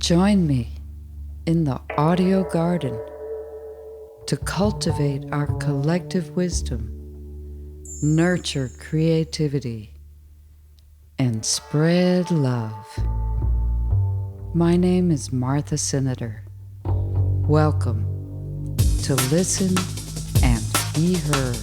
Join me in the audio garden to cultivate our collective wisdom, nurture creativity, and spread love. My name is Martha Senator. Welcome to Listen and Be Heard.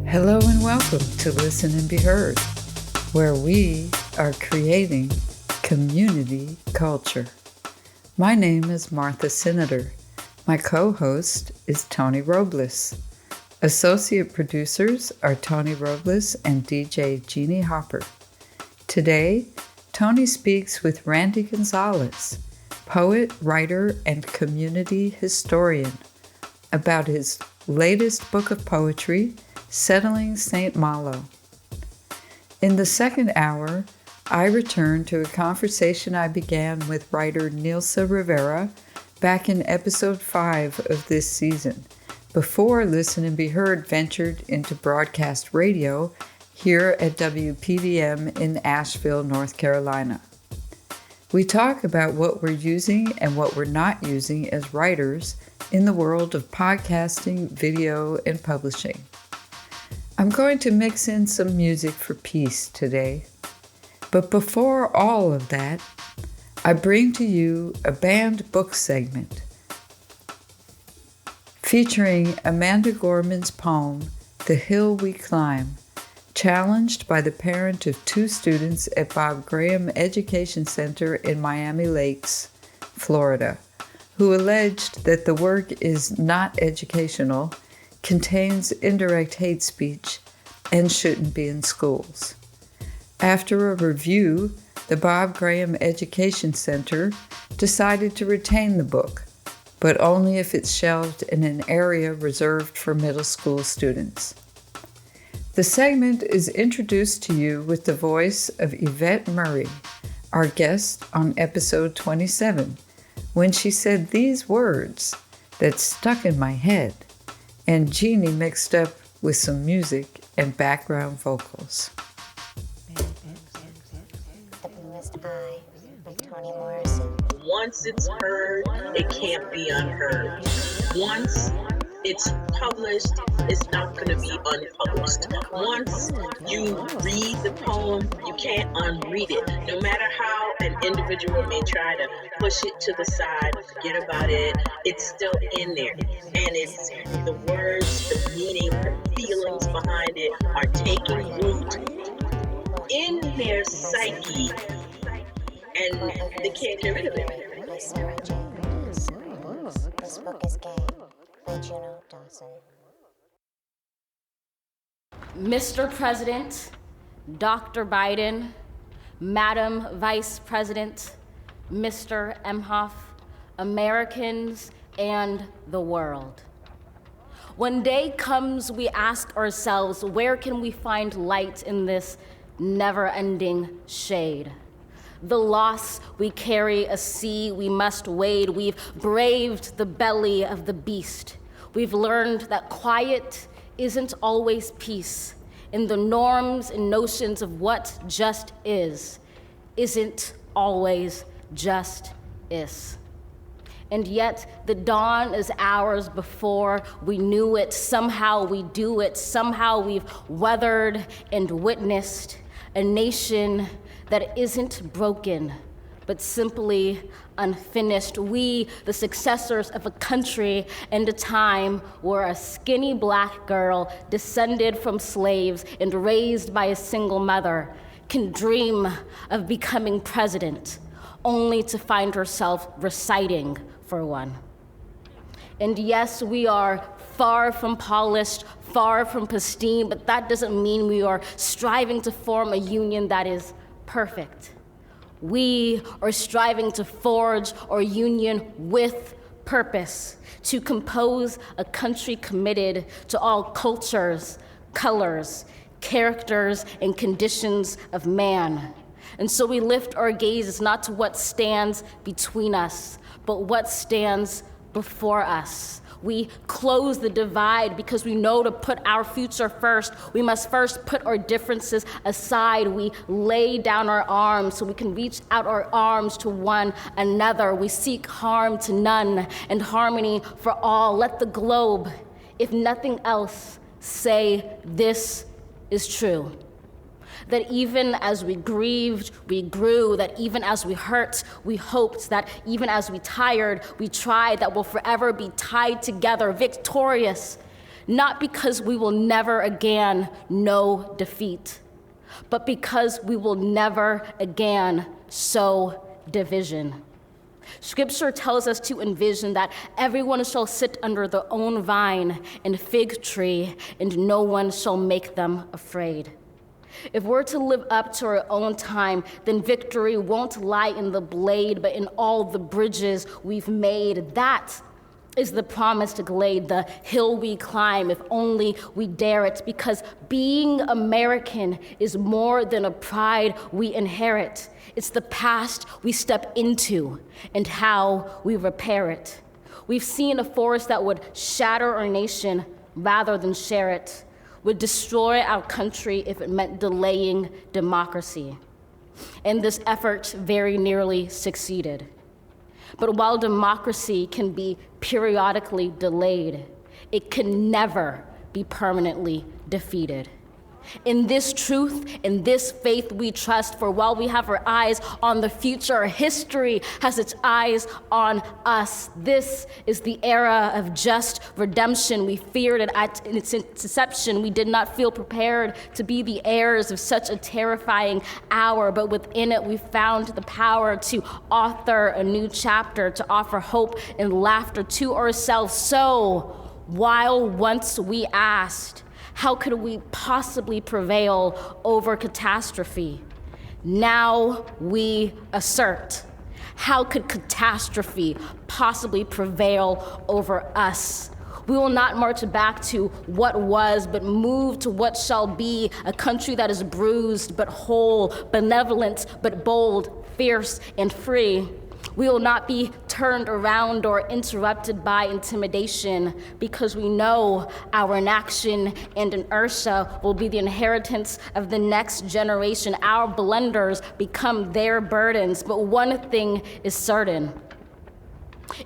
Hello and welcome to Listen and Be Heard, where we are creating community culture. My name is Martha Senator. My co-host is Tony Robles. Associate producers are Tony Robles and DJ Jeannie Hopper. Today, Tony speaks with Randy Gonzales, poet, writer, and community historian, about his latest book of poetry, Settling St. Malo. In the second hour, I return to a conversation I began with writer Nilsa Rivera back in episode 5 of this season, before Listen and Be Heard ventured into broadcast radio here at WPVM in Asheville, North Carolina. We talk about what we're using and what we're not using as writers in the world of podcasting, video, and publishing. I'm going to mix in some music for peace today. But before all of that, I bring to you a banned book segment featuring Amanda Gorman's poem, The Hill We Climb, challenged by the parent of 2 students at Bob Graham Education Center in Miami Lakes, Florida, who alleged that the work is not educational, contains indirect hate speech, and shouldn't be in schools. After a review, the Bob Graham Education Center decided to retain the book, but only if it's shelved in an area reserved for middle school students. The segment is introduced to you with the voice of Yvette Murray, our guest on episode 27, when she said these words that stuck in my head, and Jeannie mixed up with some music and background vocals. Once it's heard, it can't be unheard. Once it's published, it's not going to be unpublished. Once you read the poem, you can't unread it. No matter how an individual may try to push it to the side, forget about it, it's still in there. And it's the words, the meaning, the feelings behind it are taking root in their psyche, and they can't get rid of it. This book is gay by Juno Dawson. Mr. President, Dr. Biden, Madam Vice President, Mr. Emhoff, Americans, and the world. When day comes, we ask ourselves, where can we find light in this never-ending shade? The loss we carry, a sea we must wade. We've braved the belly of the beast. We've learned that quiet isn't always peace. In the norms and notions of what just isn't always just is. And yet the dawn is hours before we knew it. Somehow we do it. Somehow we've weathered and witnessed a nation that isn't broken, but simply unfinished. We, the successors of a country and a time where a skinny black girl descended from slaves and raised by a single mother can dream of becoming president, only to find herself reciting for one. And yes, we are far from polished, far from pristine, but that doesn't mean we are striving to form a union that is perfect. We are striving to forge our union with purpose, to compose a country committed to all cultures, colors, characters, and conditions of man. And so we lift our gazes not to what stands between us, but what stands before us. We close the divide because we know to put our future first. We must first put our differences aside. We lay down our arms so we can reach out our arms to one another. We seek harm to none and harmony for all. Let the globe, if nothing else, say this is true. That even as we grieved, we grew, that even as we hurt, we hoped, that even as we tired, we tried, that we'll forever be tied together, victorious, not because we will never again know defeat, but because we will never again sow division. Scripture tells us to envision that everyone shall sit under their own vine and fig tree, and no one shall make them afraid. If we're to live up to our own time, then victory won't lie in the blade, but in all the bridges we've made. That is the promised glade, the hill we climb, if only we dare it, because being American is more than a pride we inherit. It's the past we step into and how we repair it. We've seen a force that would shatter our nation rather than share it, would destroy our country if it meant delaying democracy. And this effort very nearly succeeded. But while democracy can be periodically delayed, it can never be permanently defeated. In this truth, in this faith we trust, for while we have our eyes on the future, history has its eyes on us. This is the era of just redemption. We feared it at its inception. We did not feel prepared to be the heirs of such a terrifying hour, but within it we found the power to author a new chapter, to offer hope and laughter to ourselves. So, while once we asked, how could we possibly prevail over catastrophe? Now we assert, how could catastrophe possibly prevail over us? We will not march back to what was, but move to what shall be, a country that is bruised but whole, benevolent but bold, fierce and free. We will not be turned around or interrupted by intimidation, because we know our inaction and inertia will be the inheritance of the next generation. Our blunders become their burdens. But one thing is certain: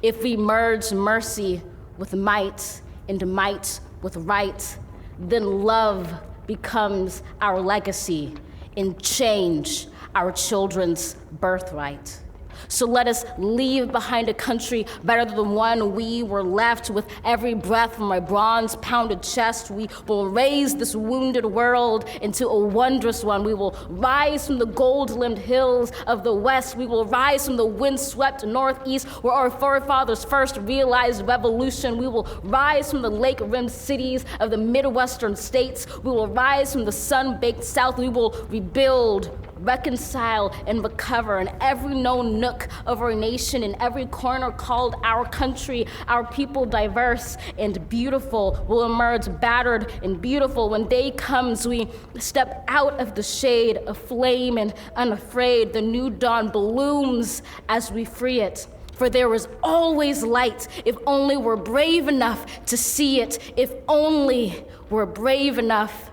if we merge mercy with might and might with right, then love becomes our legacy and change our children's birthright. So let us leave behind a country better than the one we were left. With every breath from my bronze-pounded chest, we will raise this wounded world into a wondrous one. We will rise from the gold-limbed hills of the west. We will rise from the wind-swept northeast, where our forefathers first realized revolution. We will rise from the lake-rimmed cities of the Midwestern states. We will rise from the sun-baked south. We will rebuild, reconcile, and recover in every known nook of our nation, in every corner called our country. Our people, diverse and beautiful, will emerge battered and beautiful. When day comes, we step out of the shade, aflame and unafraid. The new dawn blooms as we free it. For there is always light, if only we're brave enough to see it, if only we're brave enough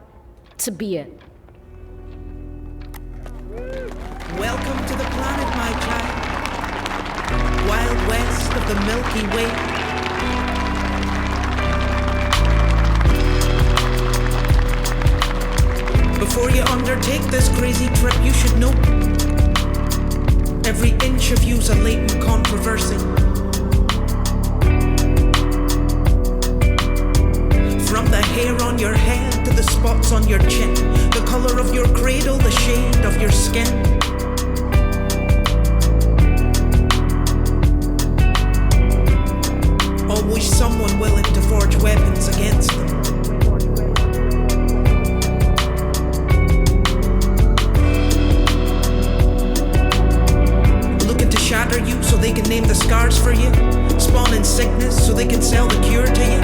to be it. Welcome to the planet, my child. Wild west of the Milky Way. Before you undertake this crazy trip, you should know every inch of you's a latent controversy. From the hair on your head to the spots on your chin, the color of your cradle, the shade of your skin. always someone willing to forge weapons against them. Looking to shatter you so they can name the scars for you, spawning sickness so they can sell the cure to you.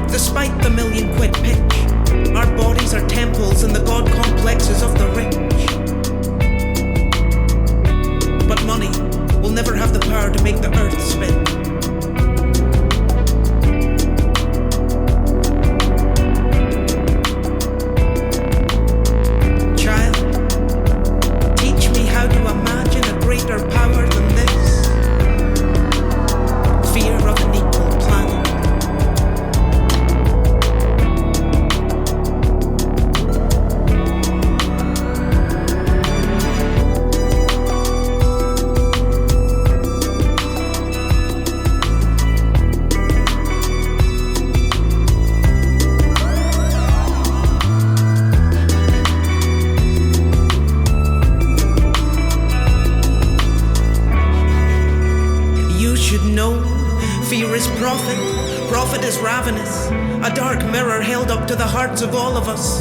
Despite the million-quid pitch, our bodies are temples in the god complexes of the rich. But money will never have the power to make the earth spin. Child, teach me how to imagine a greater power than this. Fear of an equal planet. Fear is profit, profit is ravenous, a dark mirror held up to the hearts of all of us.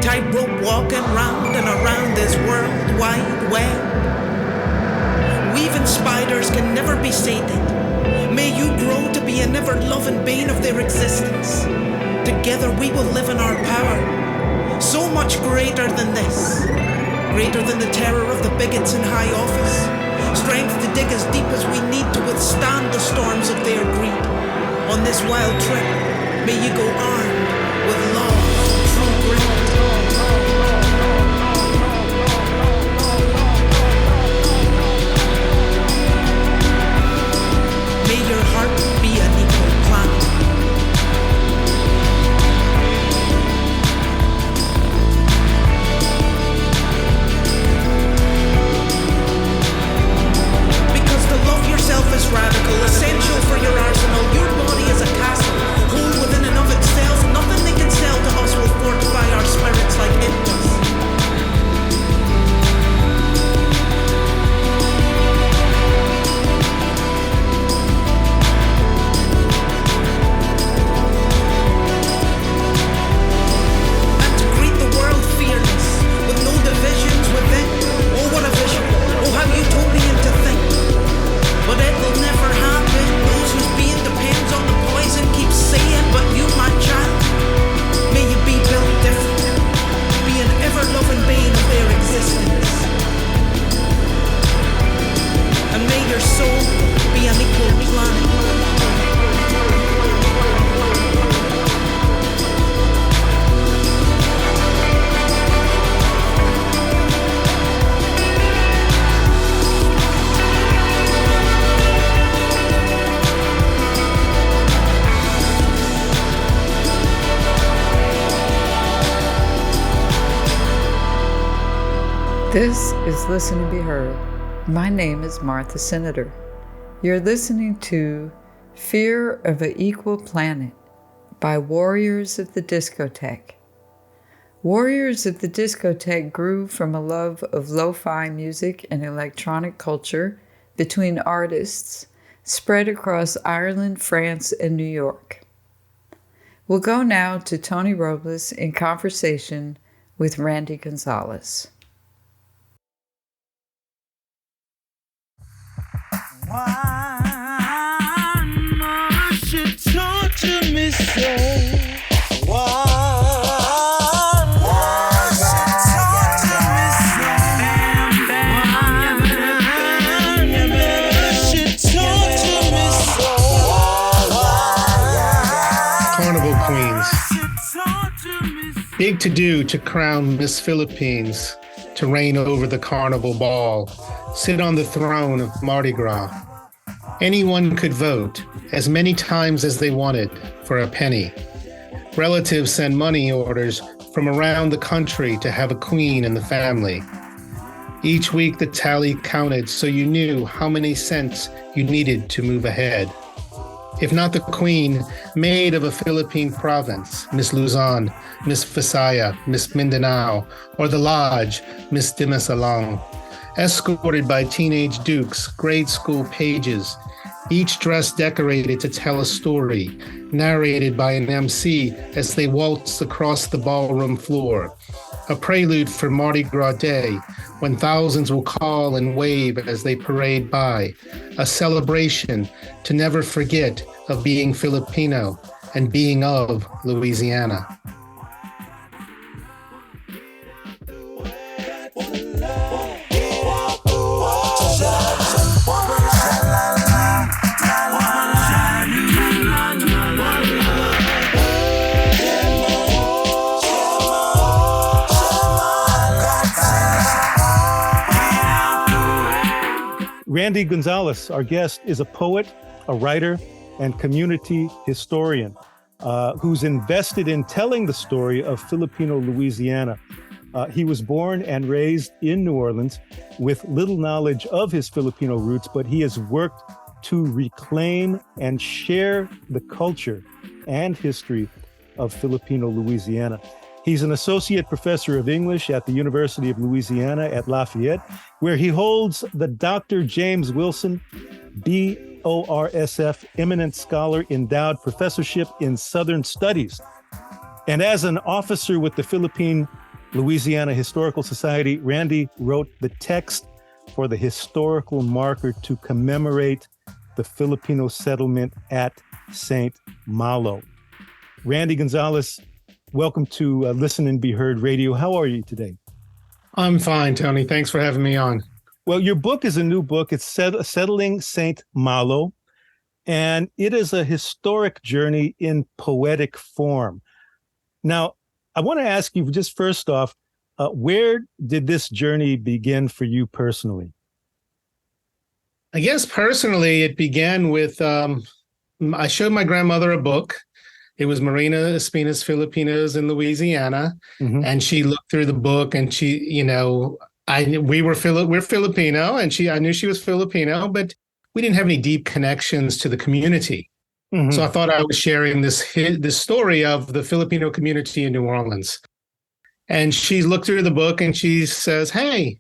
Tightrope walking round and around this world wide web. Weaving spiders can never be sated. May you grow to be an ever-loving bane of their existence. Together we will live in our power, so much greater than this, greater than the terror of the bigots in high office. Strength to dig as deep as we need to withstand the storms of their greed. On this wild trip, may you go armed with love, true grit. May your heart be an equal planet. Is radical, essential for your arsenal. Your body is a castle, whole within and of itself. Nothing they can sell to us will fortify our spirits like it does. And to greet the world fearless, with no divisions within. Oh, what a vision! Oh, how utopian to think. But it will never happen. Those whose being depends on the poison keep saying, but you, my child, may you be built different, be an ever-loving bane of their existence. And may your soul be an equal planet. This is Listen and Be Heard. My name is Martha Senator. You're listening to Fear of an Equal Planet by Warriors of the Discotheque. Warriors of the Discotheque grew from a love of lo-fi music and electronic culture between artists spread across Ireland, France, and New York. We'll go now to Tony Robles in conversation with Randy Gonzales. Why must you torture me so? Why must you torture me so? Why must you torture me so? Carnival Queens. Big to-do to crown Miss Philippines, to reign over the carnival ball, sit on the throne of Mardi Gras. Anyone could vote as many times as they wanted for a penny. Relatives send money orders from around the country to have a queen in the family. Each week the tally counted so you knew how many cents you needed to move ahead. If not the queen, maid of a Philippine province, Miss Luzon, Miss Visaya, Miss Mindanao, or the lodge, Miss Dimasalang. Escorted by teenage dukes, grade school pages, each dress decorated to tell a story, narrated by an MC as they waltz across the ballroom floor. A prelude for Mardi Gras Day, when thousands will call and wave as they parade by. A celebration to never forget of being Filipino and being of Louisiana. Randy Gonzales, our guest, is a poet, a writer, and community historian who's invested in telling the story of Filipino Louisiana. He was born and raised in New Orleans with little knowledge of his Filipino roots, but he has worked to reclaim and share the culture and history of Filipino Louisiana. He's an associate professor of English at the University of Louisiana at Lafayette, where he holds the Dr. James Wilson BORSF Eminent Scholar Endowed Professorship in Southern Studies. And as an officer with the Philippine Louisiana Historical Society, Randy wrote the text for the historical marker to commemorate the Filipino settlement at St. Malo. Randy Gonzales, welcome to Listen and Be Heard Radio. How are you today? I'm fine, Tony. Thanks for having me on. Well, your book is a new book. It's Settling St. Malo, and it is a historic journey in poetic form. Now, I want to ask you just first off, where did this journey begin for you personally? I guess personally, it began with, I showed my grandmother a book. It was Marina Espina's Filipinos in Louisiana. Mm-hmm. And she looked through the book and she, you know, we're Filipino and I knew she was Filipino, but we didn't have any deep connections to the community. Mm-hmm. So I thought I was sharing this story of the Filipino community in New Orleans. And she looked through the book and she says, hey,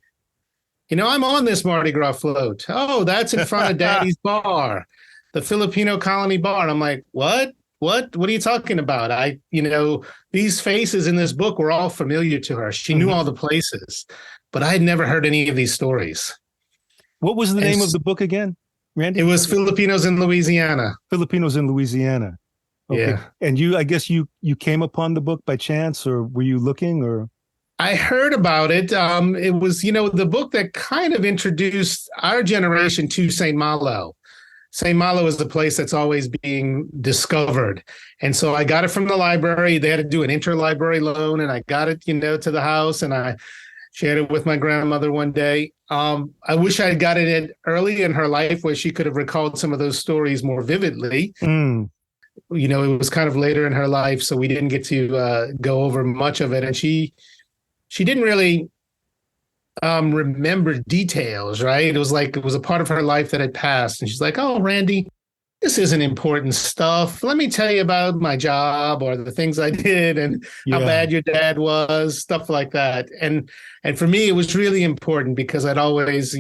you know, I'm on this Mardi Gras float. Oh, that's in front of Daddy's bar, the Filipino Colony Bar. And I'm like, what? What are you talking about? These faces in this book were all familiar to her. She knew all the places, but I had never heard any of these stories. What was the name of the book again, Randy? It was Filipinos in Louisiana. Filipinos in Louisiana. Okay. Yeah. And I guess you came upon the book by chance, or were you looking, or? I heard about it. It was, the book that kind of introduced our generation to St. Malo. St. Malo is the place that's always being discovered. And so I got it from the library. They had to do an interlibrary loan, and I got it, to the house, and I shared it with my grandmother one day. I wish I had got it early in her life where she could have recalled some of those stories more vividly. Mm. It was kind of later in her life, so we didn't get to go over much of it. And she didn't really remember details, right? It was a part of her life that had passed. And she's like, oh, Randy, this isn't important stuff. Let me tell you about my job or the things I did and how bad your dad was, stuff like that. And for me, it was really important because I'd always,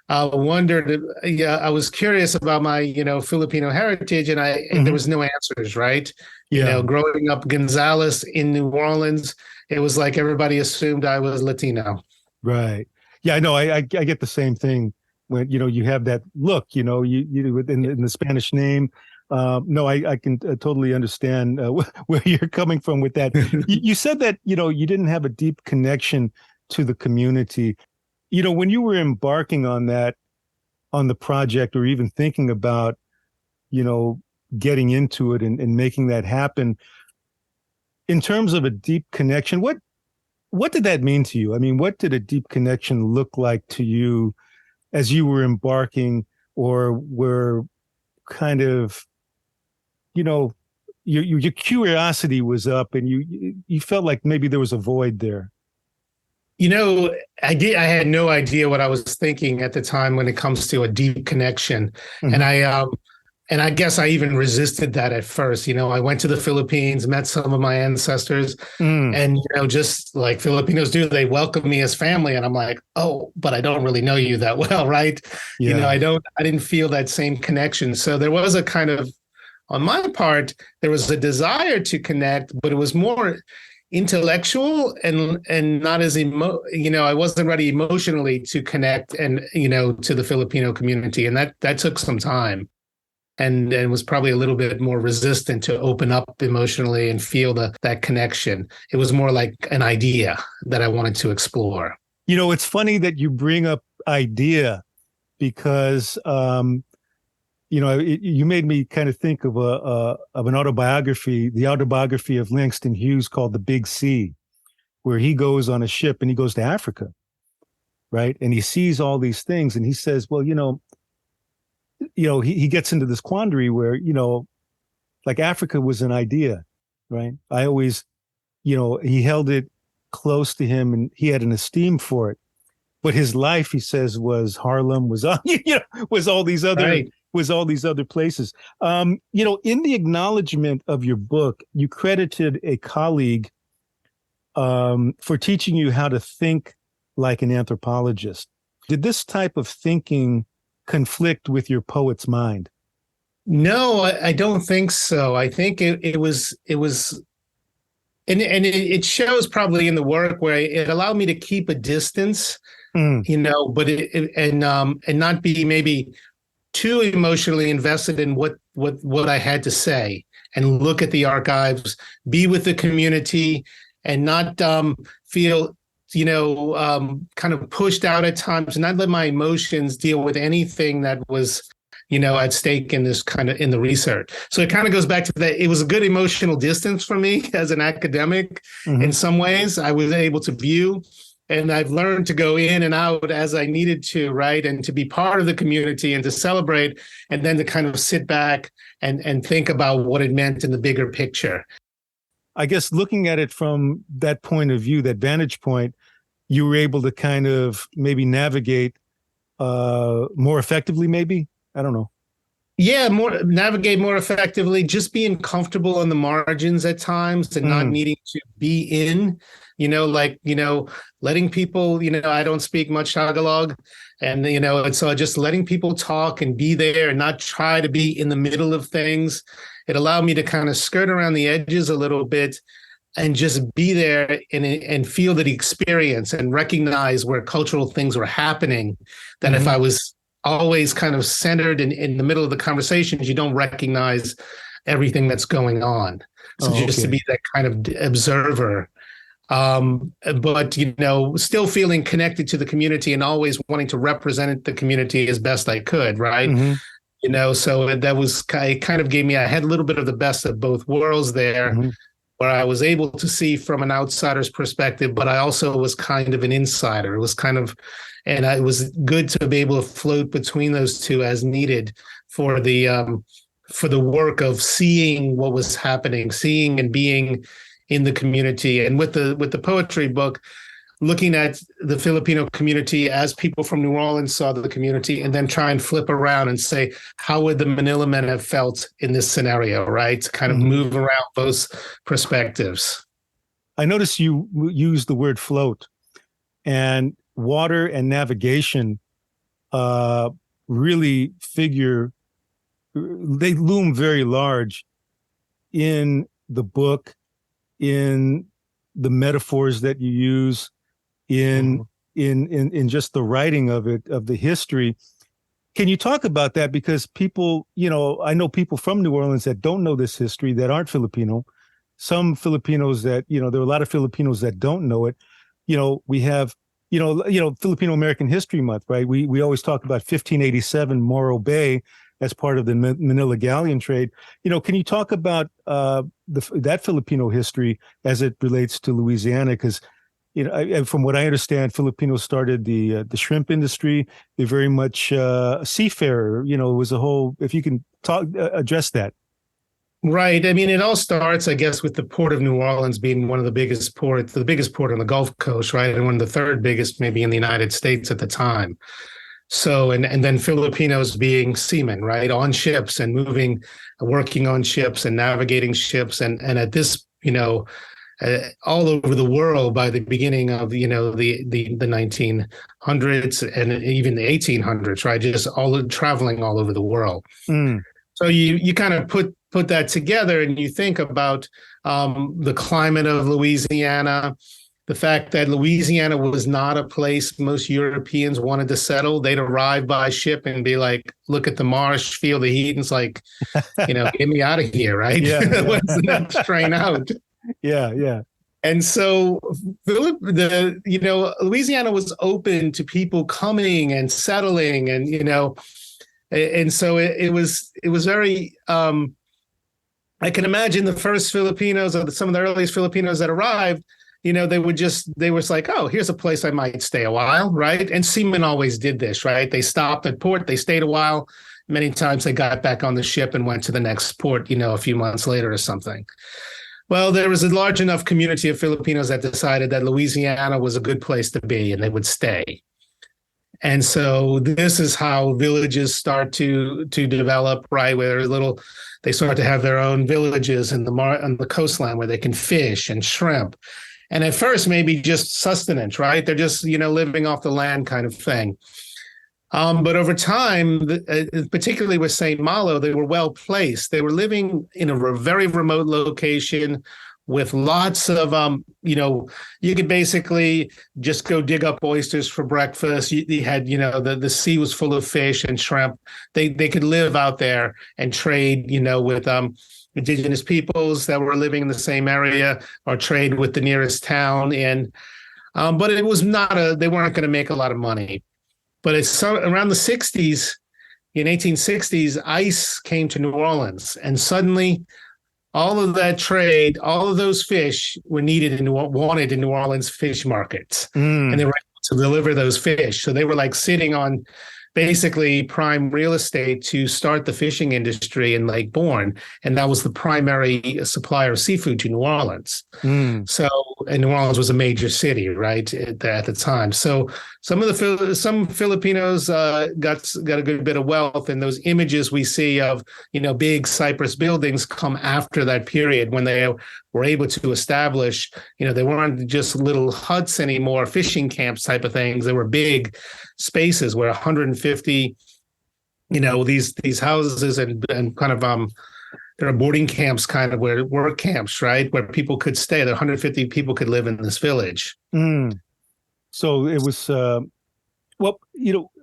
wondered, I was curious about my, Filipino heritage, and there was no answers, right? Yeah. Growing up Gonzales in New Orleans, it was like everybody assumed I was Latino. Right. Yeah, I know. I get the same thing when, you have that look, you in the Spanish name. No, I can totally understand where you're coming from with that. You said that, you didn't have a deep connection to the community. When you were embarking on the project, or even thinking about, getting into it and making that happen, in terms of a deep connection, what did that mean to you? I mean, what did a deep connection look like to you as you were embarking, or were kind of, your curiosity was up and you felt like maybe there was a void there? I had no idea what I was thinking at the time when it comes to a deep connection. Mm-hmm. And And I guess I even resisted that at first. I went to the Philippines, met some of my ancestors, and just like Filipinos do, they welcome me as family. And I'm like, oh, but I don't really know you that well, right? Yeah. I didn't feel that same connection. So there was a kind of, on my part, there was a desire to connect, but it was more intellectual and not as I wasn't ready emotionally to connect and to the Filipino community, and that took some time. And was probably a little bit more resistant to open up emotionally and feel that connection. It was more like an idea that I wanted to explore. It's funny that you bring up idea because, you made me kind of think of an autobiography, the autobiography of Langston Hughes called The Big Sea, where he goes on a ship and he goes to Africa, right? And he sees all these things and he says, well, he gets into this quandary where, like Africa was an idea, right? I always, he held it close to him and he had an esteem for it. But his life, he says, was Harlem, was all these other, right. was all these other places. In the acknowledgement of your book, you credited a colleague for teaching you how to think like an anthropologist. Did this type of thinking conflict with your poet's mind? No, I don't think so. I think it was, and it shows probably in the work where it allowed me to keep a distance, but and not be maybe too emotionally invested in what I had to say, and look at the archives, be with the community, and not feel kind of pushed out at times, and not let my emotions deal with anything that was, at stake in the research. So it kind of goes back to that. It was a good emotional distance for me as an academic. In some ways, I was able to view, and I've learned to go in and out as I needed to, right? And to be part of the community and to celebrate, and then to kind of sit back and think about what it meant in the bigger picture. I guess looking at it from that point of view, that vantage point, you were able to kind of maybe navigate more effectively, maybe? I don't know. Yeah, navigate more effectively, just being comfortable on the margins at times and not needing to be in, letting people, I don't speak much Tagalog, and, and so just letting people talk and be there and not try to be in the middle of things. It allowed me to kind of skirt around the edges a little bit and just be there and feel the experience and recognize where cultural things were happening. That if I was always kind of centered in the middle of the conversations, you don't recognize everything that's going on. So just to be that kind of observer, but, still feeling connected to the community and always wanting to represent the community as best I could. Right. So that was, it kind of gave me, I had a little bit of the best of both worlds there, where I was able to see from an outsider's perspective, but I also was kind of an insider. It was kind of, and it was good to be able to float between those two as needed for the work of seeing what was happening, seeing and being in the community. And with the poetry book, looking at the Filipino community as people from New Orleans saw the community, and then try and flip around and say, how would the Manila men have felt in this scenario, right? To kind of move around those perspectives. I noticed you use the word float, and water and navigation really they loom very large in the book, in the metaphors that you use, in just the writing of it, of the history. Can you talk about that? Because people, I know people from New Orleans that don't know this history, that aren't Filipino. Some Filipinos that, there are a lot of Filipinos that don't know it. We have, Filipino American History Month, right? We always talk about 1587 Morro Bay as part of the Manila galleon trade. Can you talk about that Filipino history as it relates to Louisiana? Because from what I understand, Filipinos started the shrimp industry. They're very much seafarer. It was a whole. If you can address that. Right. I mean, it all starts, I guess, with the port of New Orleans being one of the biggest port on the Gulf Coast, right, and one of the third biggest, maybe in the United States at the time. So, and then Filipinos being seamen, right, on ships and working on ships and navigating ships. And at this, all over the world by the beginning of, the 1900s and even the 1800s, right, just traveling all over the world. So you kind of put that together and you think about the climate of Louisiana, the fact that Louisiana was not a place most Europeans wanted to settle. They'd arrive by ship and be like, look at the marsh, feel the heat. And it's like, get me out of here, right? Yeah. What's the next train out? Yeah. And so, Louisiana was open to people coming and settling, and so it was very. I can imagine the first Filipinos or some of the earliest Filipinos that arrived. They was like, oh, here's a place I might stay a while, right? And seamen always did this, right? They stopped at port, they stayed a while. Many times they got back on the ship and went to the next port, a few months later or something. Well, there was a large enough community of Filipinos that decided that Louisiana was a good place to be and they would stay. And so this is how villages start to develop, right? Where they start to have their own villages on the coastline where they can fish and shrimp. And at first, maybe just sustenance, right? They're just, living off the land kind of thing. But over time, particularly with St. Malo, they were well placed. They were living in a very remote location with lots of, you could basically just go dig up oysters for breakfast. You had, the sea was full of fish and shrimp. They could live out there and trade, with indigenous peoples that were living in the same area or trade with the nearest town. But it was they weren't going to make a lot of money. But it's around the 60s, in 1860s, ice came to New Orleans, and suddenly all of that trade, all of those fish were wanted in New Orleans fish markets, and they were able to deliver those fish. So they were like sitting on basically prime real estate to start the fishing industry in Lake Bourne, and that was the primary supplier of seafood to New Orleans. So, and New Orleans was a major city, right, at the time. So some Filipinos got a good bit of wealth, and those images we see of big cypress buildings come after that period when they were able to establish. They weren't just little huts anymore, fishing camps type of things. They were big spaces where 150, these houses and kind of there are boarding camps, kind of where work camps, right, where people could stay. There 150 people could live in this village. So it was,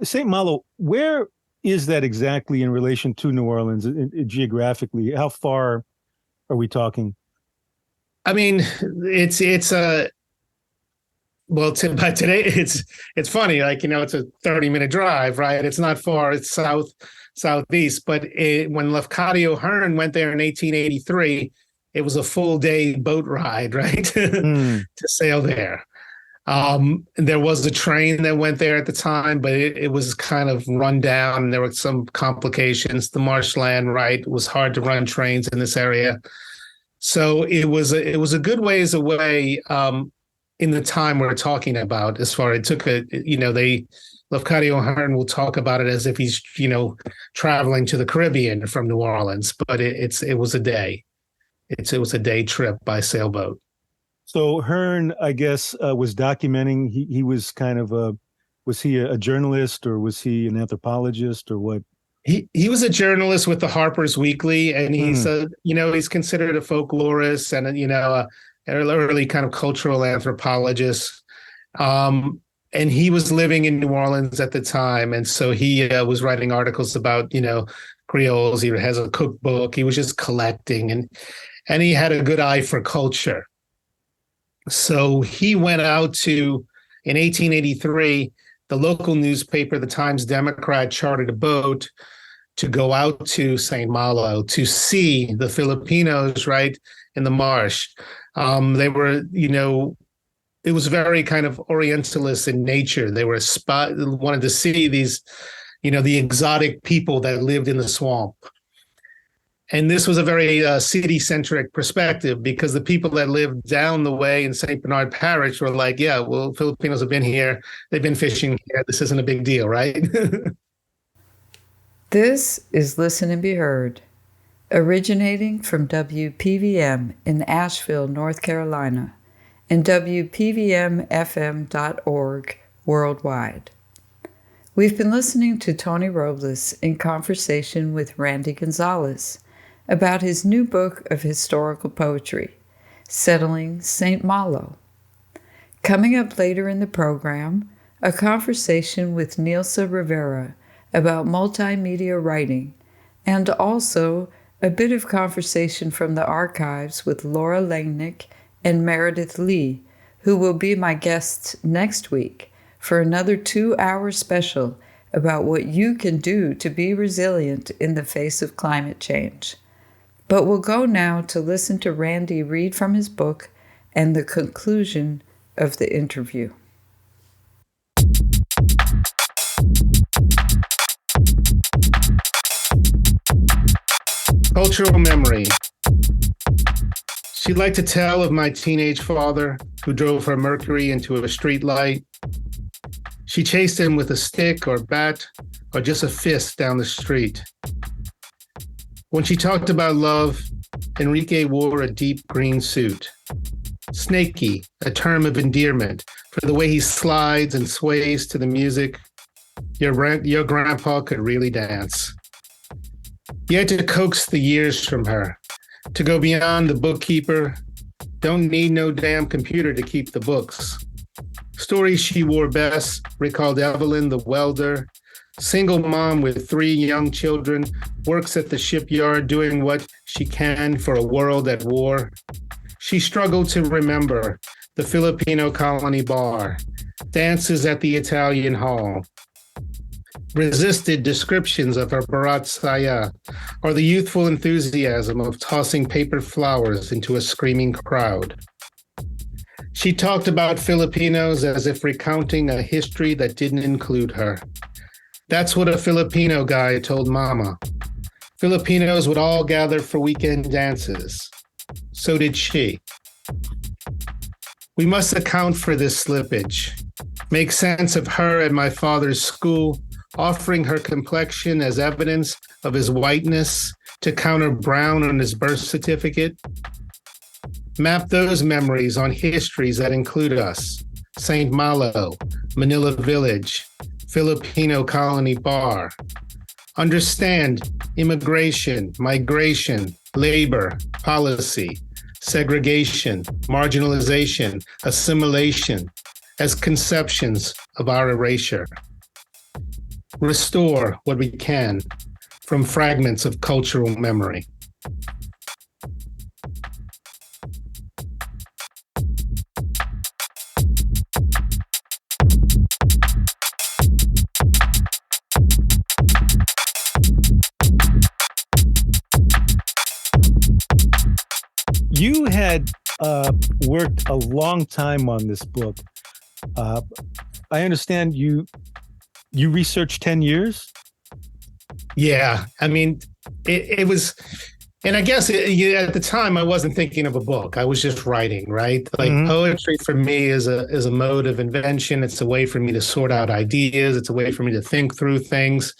St. Malo, where is that exactly in relation to New Orleans geographically? How far are we talking? I mean, by today, it's funny, it's a 30-minute drive, right? It's not far. It's southeast. But when Lafcadio Hearn went there in 1883, it was a full day boat ride, right, to sail there. There was a train that went there at the time, but it was kind of run down. There were some complications. The marshland, right, it was hard to run trains in this area. So it was a good ways away in the time we're talking about. As far it took Lafcadio Hearn will talk about it as if he's traveling to the Caribbean from New Orleans, but it was a day. It was a day trip by sailboat. So Hearn, I guess, was documenting. He was kind of was he a journalist, or was he an anthropologist, or what? He was a journalist with the Harper's Weekly, and he's he's considered a folklorist and an early kind of cultural anthropologist. And he was living in New Orleans at the time, and so he was writing articles about Creoles. He has a cookbook. He was just collecting, and he had a good eye for culture. So he went out in 1883. The local newspaper, the Times Democrat, chartered a boat to go out to St. Malo to see the Filipinos, right, in the marsh. They were, it was very kind of Orientalist in nature. They were wanted to see these, the exotic people that lived in the swamp. And this was a very city-centric perspective, because the people that lived down the way in St. Bernard Parish were like, yeah, well, Filipinos have been here. They've been fishing here. This isn't a big deal, right? This is Listen and Be Heard, originating from WPVM in Asheville, North Carolina, and WPVMFM.org worldwide. We've been listening to Tony Robles in conversation with Randy Gonzales about his new book of historical poetry, Settling St. Malo. Coming up later in the program, a conversation with Nilsa Rivera about multimedia writing, and also a bit of conversation from the archives with Laura Langnick and Meredith Lee, who will be my guests next week for another 2-hour special about what you can do to be resilient in the face of climate change. But we'll go now to listen to Randy read from his book and the conclusion of the interview. Cultural memory. She'd like to tell of my teenage father who drove her Mercury into a street light. She chased him with a stick or bat or just a fist down the street. When she talked about love, Enrique wore a deep green suit. Snaky, a term of endearment for the way he slides and sways to the music. Your grandpa could really dance. You had to coax the years from her, to go beyond the bookkeeper. Don't need no damn computer to keep the books. Stories she wore best recalled Evelyn the welder, single mom with 3 young children, works at the shipyard doing what she can for a world at war. She struggled to remember the Filipino colony bar, dances at the Italian hall, resisted descriptions of her barat saya, or the youthful enthusiasm of tossing paper flowers into a screaming crowd. She talked about Filipinos as if recounting a history that didn't include her. That's what a Filipino guy told Mama. Filipinos would all gather for weekend dances. So did she. We must account for this slippage, make sense of her at my father's school, offering her complexion as evidence of his whiteness to counter brown on his birth certificate. Map those memories on histories that include us: St. Malo, Manila Village, Filipino Colony Bar. Understand immigration, migration, labor, policy, segregation, marginalization, assimilation as conceptions of our erasure. Restore what we can from fragments of cultural memory. You had worked a long time on this book. I understand you researched 10 years? Yeah, I mean, it was, and I guess at the time I wasn't thinking of a book. I was just writing, right? Like poetry for me is a mode of invention. It's a way for me to sort out ideas. It's a way for me to think through things.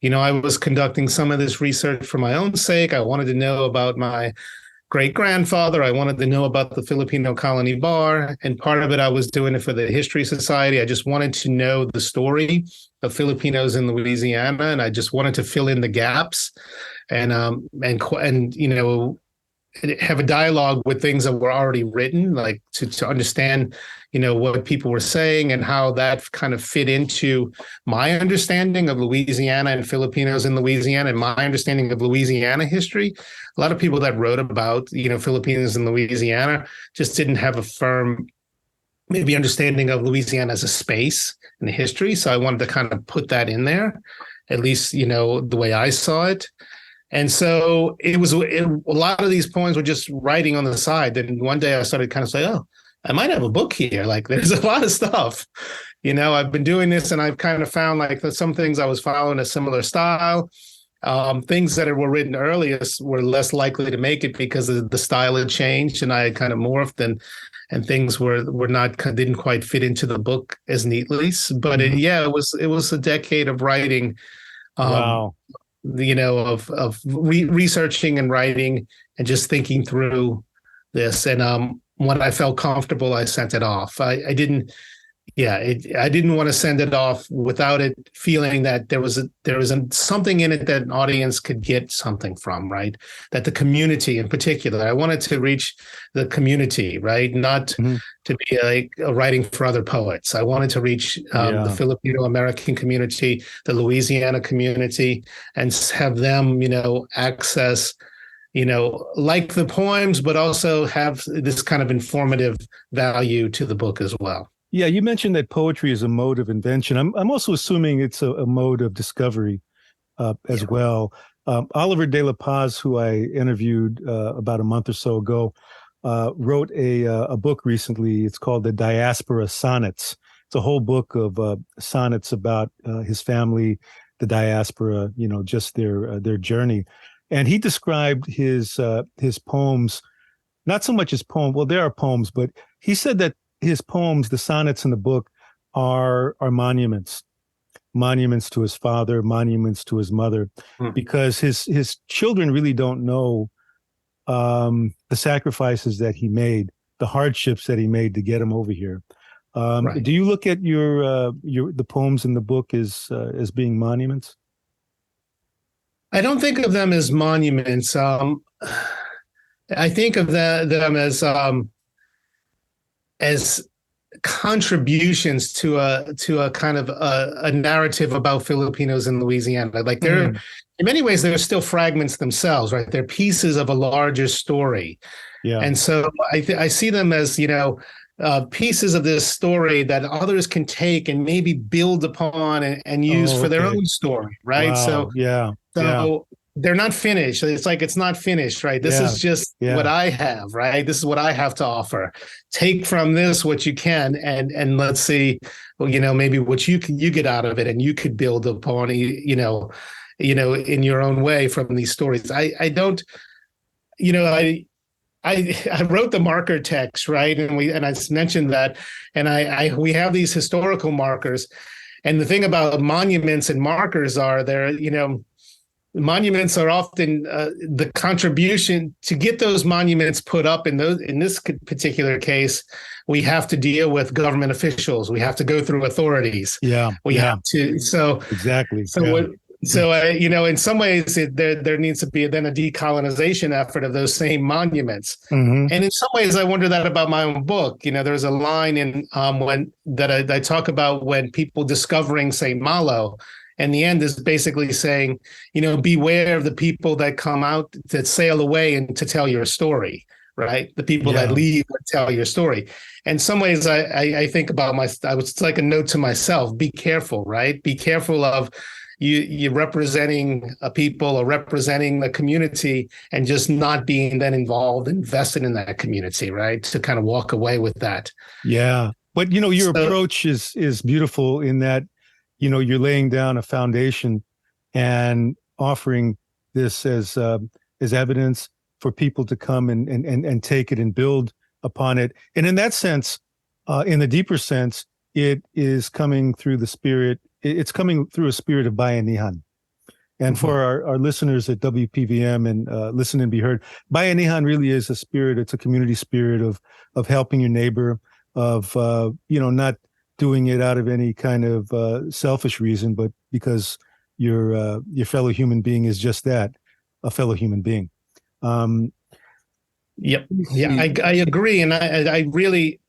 You know, I was conducting some of this research for my own sake. I wanted to know about my great-grandfather. I wanted to know about the Filipino Colony Bar, and part of it I was doing it for the History Society. I just wanted to know the story of Filipinos in Louisiana, and I just wanted to fill in the gaps and you know, have a dialogue with things that were already written, like to understand, you know, what people were saying and how that kind of fit into my understanding of Louisiana and Filipinos in Louisiana and my understanding of Louisiana history. A lot of people that wrote about, you know, Filipinos in Louisiana just didn't have a firm, maybe understanding of Louisiana as a space and history. So I wanted to kind of put that in there, at least, you know, the way I saw it. And so a lot of these poems were just writing on the side. Then one day I started kind of saying, oh, I might have a book here. Like there's a lot of stuff, you know, I've been doing this and I've kind of found like some things I was following a similar style. Things that were written earlier were less likely to make it because the style had changed and I had kind of morphed, and things were not, didn't quite fit into the book as neatly. But it was a decade of writing. Wow. Of researching and writing and just thinking through this. And when I felt comfortable, I sent it off. I didn't want to send it off without it feeling that there was something in it that an audience could get something from, right? That the community in particular, I wanted to reach the community, right? Not to be like writing for other poets. I wanted to reach the Filipino American community, the Louisiana community, and have them, access, like the poems, but also have this kind of informative value to the book as well. Yeah, you mentioned that poetry is a mode of invention. I'm also assuming it's a mode of discovery as well. Oliver de la Paz, who I interviewed about a month or so ago, wrote a book recently. It's called The Diaspora Sonnets. It's a whole book of sonnets about his family, the diaspora, just their journey. And he described his poems, not so much his poem. Well, there are poems, but he said that his poems, the sonnets in the book, are monuments to his father, monuments to his mother, because his children really don't know the sacrifices that he made, the hardships that he made to get him over here. Right. Do you look at the poems in the book as being monuments? I don't think of them as monuments. I think of them as contributions to a kind of a narrative about Filipinos in Louisiana. Like in many ways, they're still fragments themselves, right? They're pieces of a larger story. Yeah. And so I see them as, pieces of this story that others can take and maybe build upon and use for their own story, right? Wow. So they're not finished. It's like, it's not finished, right? This is just what I have, right? This is what I have to offer. Take from this what you can, and let's see, maybe what you get out of it, and you could build upon, in your own way from these stories. I wrote the marker text, right? And I mentioned that, and we have these historical markers, and the thing about monuments and markers are monuments are often the contribution to get those monuments put up. In this particular case, we have to deal with government officials. We have to go through authorities. We have to. So exactly. In some ways, there needs to be then a decolonization effort of those same monuments. And in some ways, I wonder that about my own book. There's a line in that I talk about when people discovering, say, Malo. And the end is basically saying, beware of the people that come out, that sail away and to tell your story, right? The people that leave and tell your story. In some ways, I think about it's like a note to myself, be careful, right? Be careful of you representing a people or representing the community and just not being then involved, invested in that community, right? To kind of walk away with that. Yeah. But, your approach is beautiful in that, you're laying down a foundation and offering this as evidence for people to come and take it and build upon it. And in that sense, in the deeper sense, it is coming through the spirit. It's coming through a spirit of Bayanihan. And for our listeners at WPVM and Listen and Be Heard, Bayanihan really is a spirit. It's a community spirit of helping your neighbor, of not doing it out of any kind of selfish reason, but because your fellow human being is just that, a fellow human being. Yep. Yeah, I agree. And I really,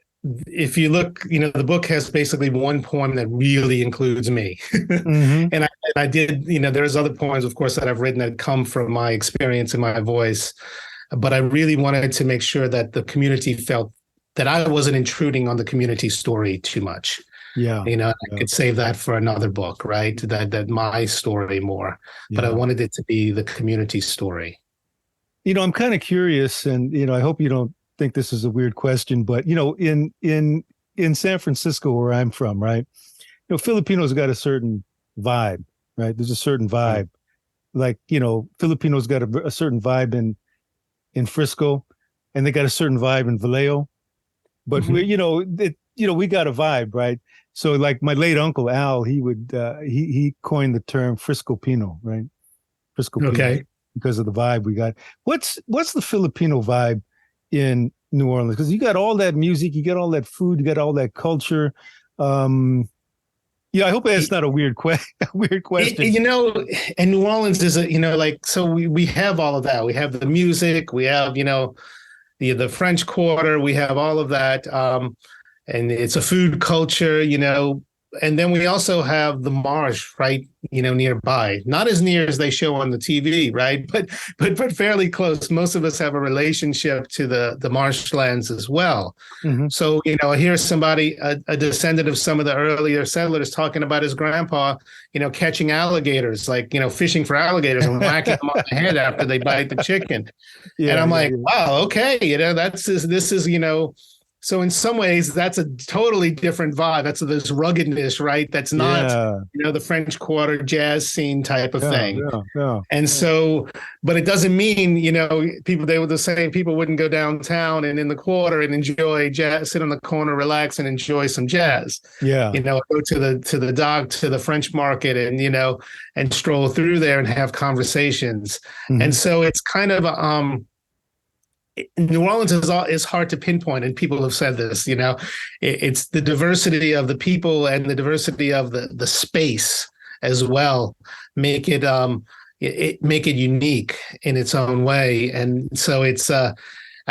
if you look, the book has basically one poem that really includes me. And I did, there's other poems, of course, that I've written that come from my experience and my voice. But I really wanted to make sure that the community felt that I wasn't intruding on the community story too much. I could save that for another book, right? That my story more, but I wanted it to be the community story. I'm kind of curious, and I hope you don't think this is a weird question, but in San Francisco, where I'm from, right? Filipinos got a certain vibe, right? There's a certain vibe. like, Filipinos got a certain vibe in Frisco, and they got a certain vibe in Vallejo. But we, we got a vibe, right? So like my late uncle Al, he coined the term Frisco Pino, right? Frisco Pino, Okay. because of the vibe we got. What's the Filipino vibe in New Orleans? Because you got all that music, you got all that food, you got all that culture. I hope that's not a weird question. And New Orleans is so we have all of that. We have the music, we have, the French Quarter, we have all of that. And it's a food culture, and then we also have the marsh right, nearby. Not as near as they show on the TV, right? But fairly close. Most of us have a relationship to the marshlands as well. Mm-hmm. So, I hear somebody, a descendant of some of the earlier settlers, talking about his grandpa, catching alligators, like, fishing for alligators and whacking them on the head after they bite the chicken. Yeah, and I'm like, wow, okay, this is, so in some ways, that's a totally different vibe. That's this ruggedness, right? That's not, the French Quarter jazz scene type of thing. Yeah. And so, but it doesn't mean, they were the same. People wouldn't go downtown and in the Quarter and enjoy jazz, sit on the corner, relax, and enjoy some jazz. Yeah. Go to the dock, to the French Market, and and stroll through there and have conversations. Mm-hmm. And so it's kind of New Orleans is hard to pinpoint, and people have said this. It's the diversity of the people and the diversity of the space as well make it unique in its own way. And so it's I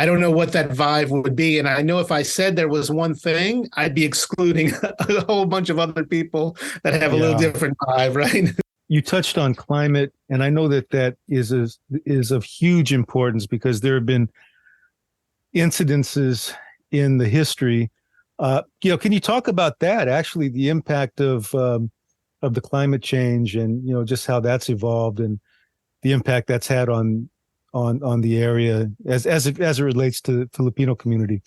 don't know what that vibe would be, and I know if I said there was one thing, I'd be excluding a whole bunch of other people that have a little different vibe, right? You touched on climate, and I know that is of huge importance, because there have been incidences in the history. Can you talk about that? Actually, the impact of the climate change, and just how that's evolved, and the impact that's had on the area as it relates to the Filipino community.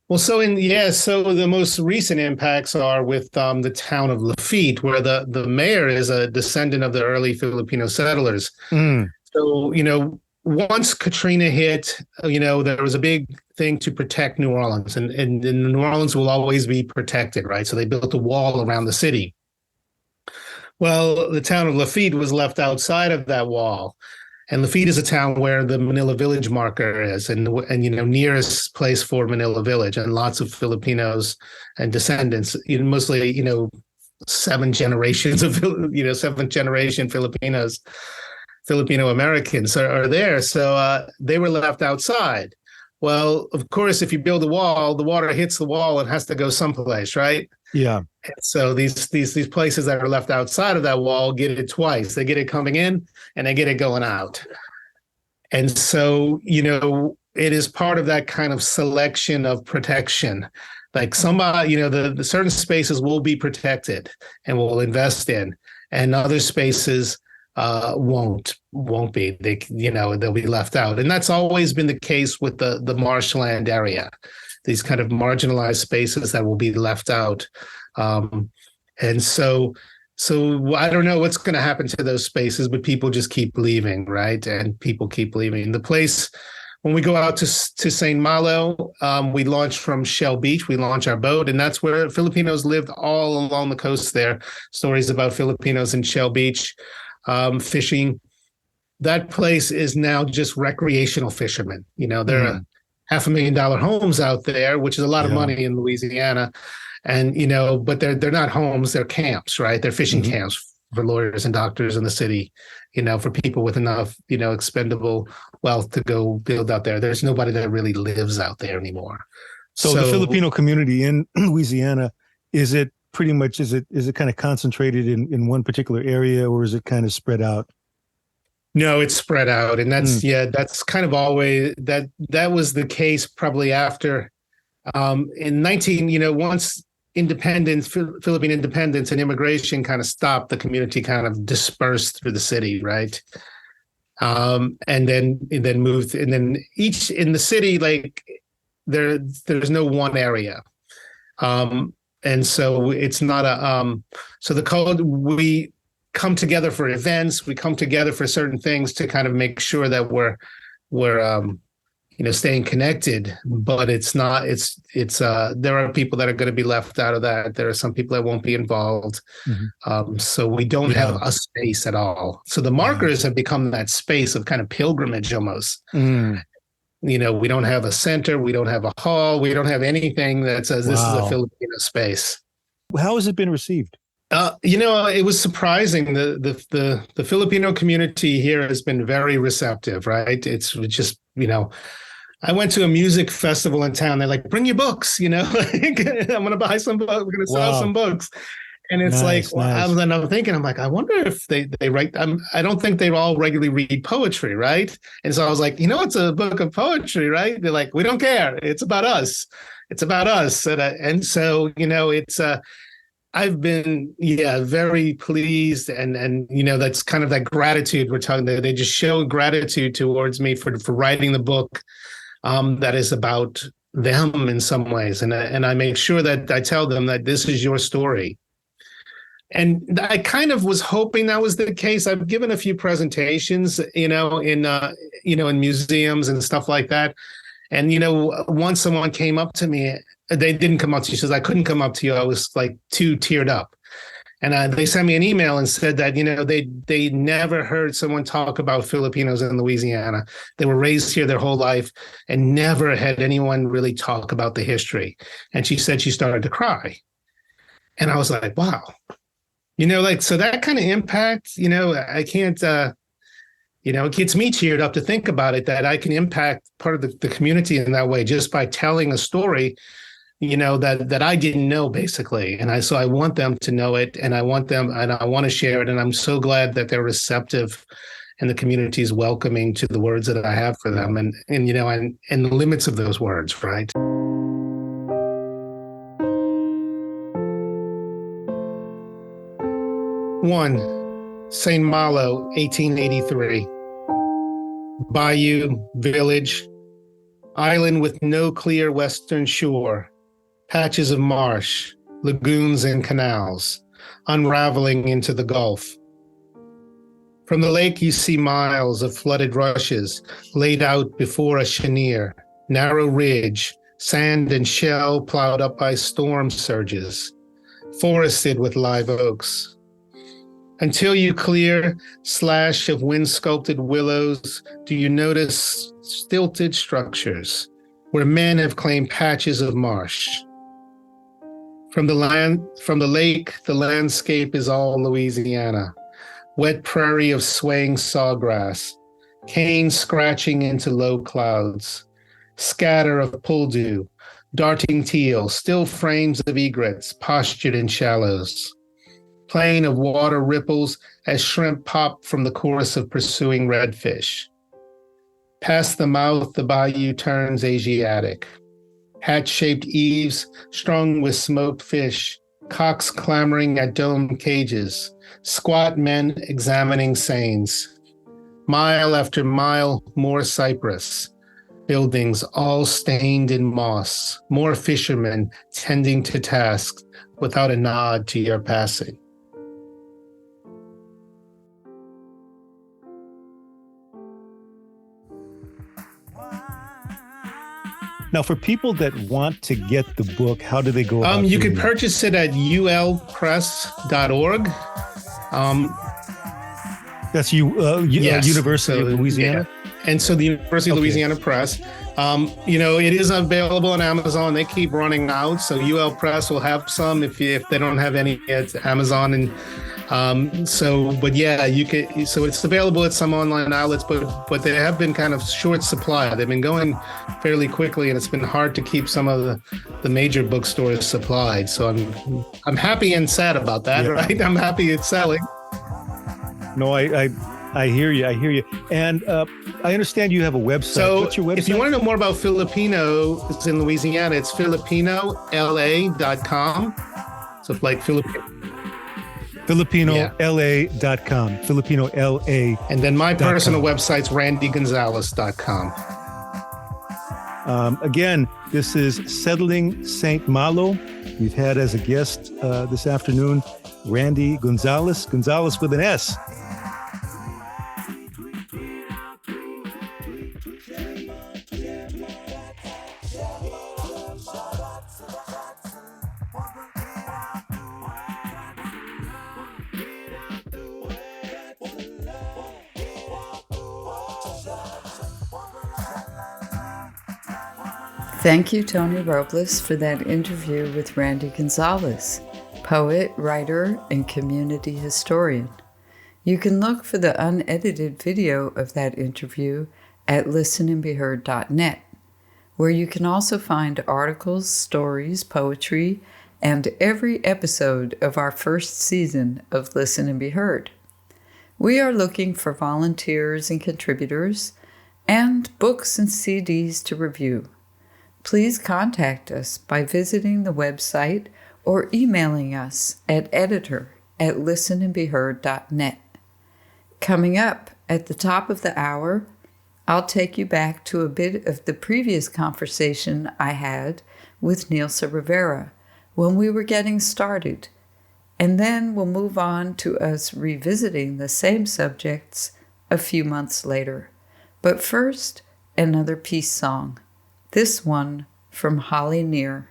Well, so the most recent impacts are with the town of Lafitte, where the mayor is a descendant of the early Filipino settlers. Mm. So once Katrina hit, there was a big thing to protect New Orleans, and New Orleans will always be protected, right? So they built a wall around the city. Well, the town of Lafitte was left outside of that wall. And Lafitte is a town where the Manila Village marker is, and nearest place for Manila Village, and lots of Filipinos and descendants, mostly, seventh generation Filipinos, Filipino Americans are there. So they were left outside. Well, of course, if you build a wall, the water hits the wall and has to go someplace, right? Yeah. And so these places that are left outside of that wall get it twice. They get it coming in and they get it going out. And so, it is part of that kind of selection of protection. Like somebody, the certain spaces will be protected and we'll invest in, and other spaces won't be. They'll be left out. And that's always been the case with the marshland area, these kind of marginalized spaces that will be left out. And so I don't know what's going to happen to those spaces, but people just keep leaving, right? And people keep leaving. The place, when we go out to St. Malo, we launch from Shell Beach. We launch our boat, and that's where Filipinos lived all along the coast there. Stories about Filipinos in Shell Beach fishing. That place is now just recreational fishermen. There are $500,000 homes out there, which is a lot of money in Louisiana. And, but they're not homes, they're camps, right? They're fishing camps for lawyers and doctors in the city, for people with enough, expendable wealth to go build out there. There's nobody that really lives out there anymore. So the Filipino community in Louisiana, is it kind of concentrated in one particular area, or is it kind of spread out? No, it's spread out. And that's kind of always that was the case probably after once Philippine independence and immigration kind of stopped, the community kind of dispersed through the city, right? And then moved, and then each in the city, like there's no one area. And so it's not so the code, come together for events. We come together for certain things to kind of make sure that we're staying connected. But it's not. There are people that are going to be left out of that. There are some people that won't be involved. So we don't have a space at all. So the markers have become that space of kind of pilgrimage almost. We don't have a center. We don't have a hall. We don't have anything that says this is a Filipino space. How has it been received? It was surprising. The Filipino community here has been very receptive, right? It's just, I went to a music festival in town. They're like, bring your books, I'm going to buy some books. We're going to sell some books. And it's nice. I'm thinking, I wonder if they write. I don't think they all regularly read poetry, right? And so I was like, it's a book of poetry, right? They're like, we don't care. It's about us. It's about us. And so, it's I've been, very pleased. And that's kind of that gratitude we're talking about. They just show gratitude towards me for writing the book that is about them in some ways. And I make sure that I tell them that this is your story. And I kind of was hoping that was the case. I've given a few presentations, in museums and stuff like that. And, once someone came up to me, they didn't come up to you. She says, I couldn't come up to you. I was like too teared up. And they sent me an email and said that, they never heard someone talk about Filipinos in Louisiana. They were raised here their whole life and never had anyone really talk about the history. And she said she started to cry. And I was like, wow. So that kind of impact, I can't, it gets me cheered up to think about it, that I can impact part of the community in that way just by telling a story, that I didn't know, basically. And so I want them to know it, and I want to share it. And I'm so glad that they're receptive and the community is welcoming to the words that I have for them and the limits of those words, right? One, St. Malo, 1883. Bayou, village, island with no clear western shore, patches of marsh, lagoons and canals, unraveling into the Gulf. From the lake you see miles of flooded rushes laid out before a chenier, narrow ridge, sand and shell plowed up by storm surges, forested with live oaks. Until you clear slash of wind-sculpted willows, do you notice stilted structures where men have claimed patches of marsh. From the lake, the landscape is all Louisiana. Wet prairie of swaying sawgrass, canes scratching into low clouds, scatter of pulldew, darting teal, still frames of egrets postured in shallows. Plain of water ripples as shrimp pop from the chorus of pursuing redfish. Past the mouth, the bayou turns Asiatic. Hat-shaped eaves strung with smoked fish, cocks clamoring at dome cages, squat men examining seines. Mile after mile, more cypress, buildings all stained in moss, more fishermen tending to tasks without a nod to your passing. Now, for people that want to get the book, how do they go about you doing can purchase it at ulpress.org. That's yes. University of Louisiana? Yeah. And so the University of Louisiana Press, it is available on Amazon. They keep running out. So UL Press will have some if they don't have any at Amazon. And you can. So it's available at some online outlets, but they have been kind of short supply. They've been going fairly quickly, and it's been hard to keep some of the major bookstores supplied. So I'm happy and sad about that. Yeah. Right? I'm happy it's selling. No, I hear you. And I understand you have a website. So what's your website? If you want to know more about Filipinos in Louisiana, it's FilipinoLA.com. So it's like Filipino. FilipinoLA.com. FilipinoLA. And then my personal website's RandyGonzales.com. Again, this is Settling St. Malo. We've had as a guest this afternoon Randy Gonzales, Gonzales with an S. Thank you, Tony Robles, for that interview with Randy Gonzales, poet, writer, and community historian. You can look for the unedited video of that interview at listenandbeheard.net, where you can also find articles, stories, poetry, and every episode of our first season of Listen and Be Heard. We are looking for volunteers and contributors, and books and CDs to review. Please contact us by visiting the website or emailing us at editor@listenandbeheard.net. Coming up at the top of the hour, I'll take you back to a bit of the previous conversation I had with Nilsa Rivera when we were getting started, and then we'll move on to us revisiting the same subjects a few months later. But first, another peace song. This one from Holly Near.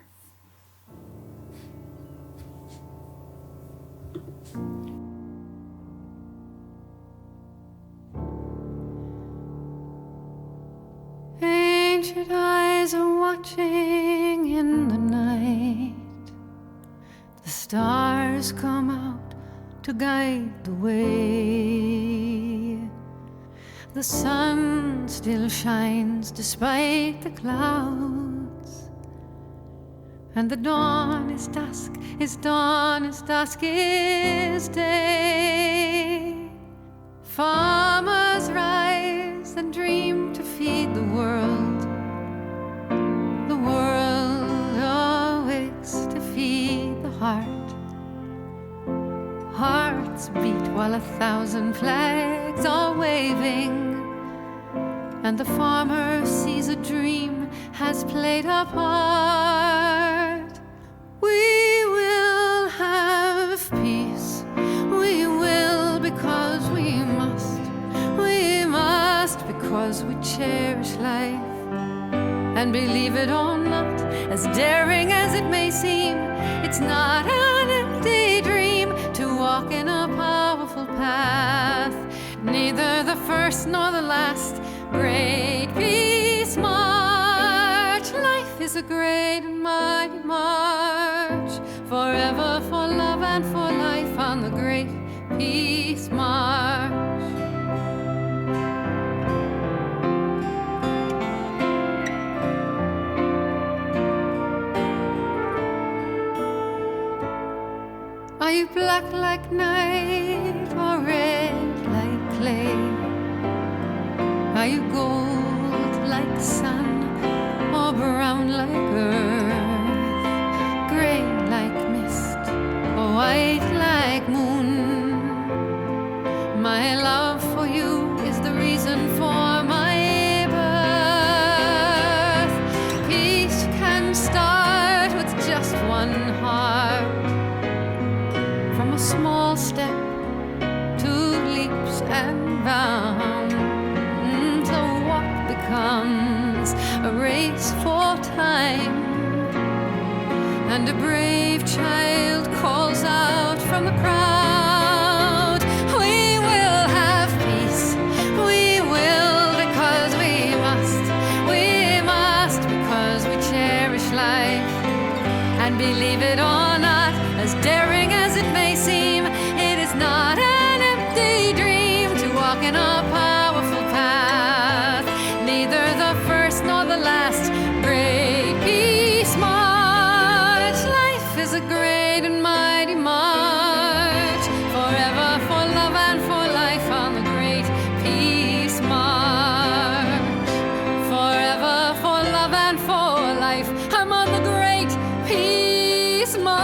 Ancient eyes are watching in the night. The stars come out to guide the way. The sun still shines despite the clouds, and the dawn is dusk, is dawn, is dusk, is day. Farmers rise and dream to feed the world. The world awakes to feed the heart. Hearts beat while 1,000 flags are waving, and the farmer sees a dream has played a part. We will have peace. We will because we must. We must because we cherish life. And believe it or not, as daring as it may seem, it's not an empty dream to walk in a powerful path. Neither the first nor the last great peace march. Life is a great and mighty march, forever for love and for life on the great peace march. Are you black like night or red like clay? Are you gold like the sun or brown like earth? Gray like mist or white like moon? My love for you is the reason for my birth. Peace can start with just one heart. From a small step to leaps and bounds, so what becomes a race for time, and a brave child calls out from the crowd. We will have peace. We will because we must. We must because we cherish life. And believe it or not, as daring as it may seem, it is not an empty dream to walk in a powerful path. Neither the first nor the last great peace march. Life is a great and mighty march, forever for love and for life on the great peace march. Forever for love and for life, I'm on the great peace march.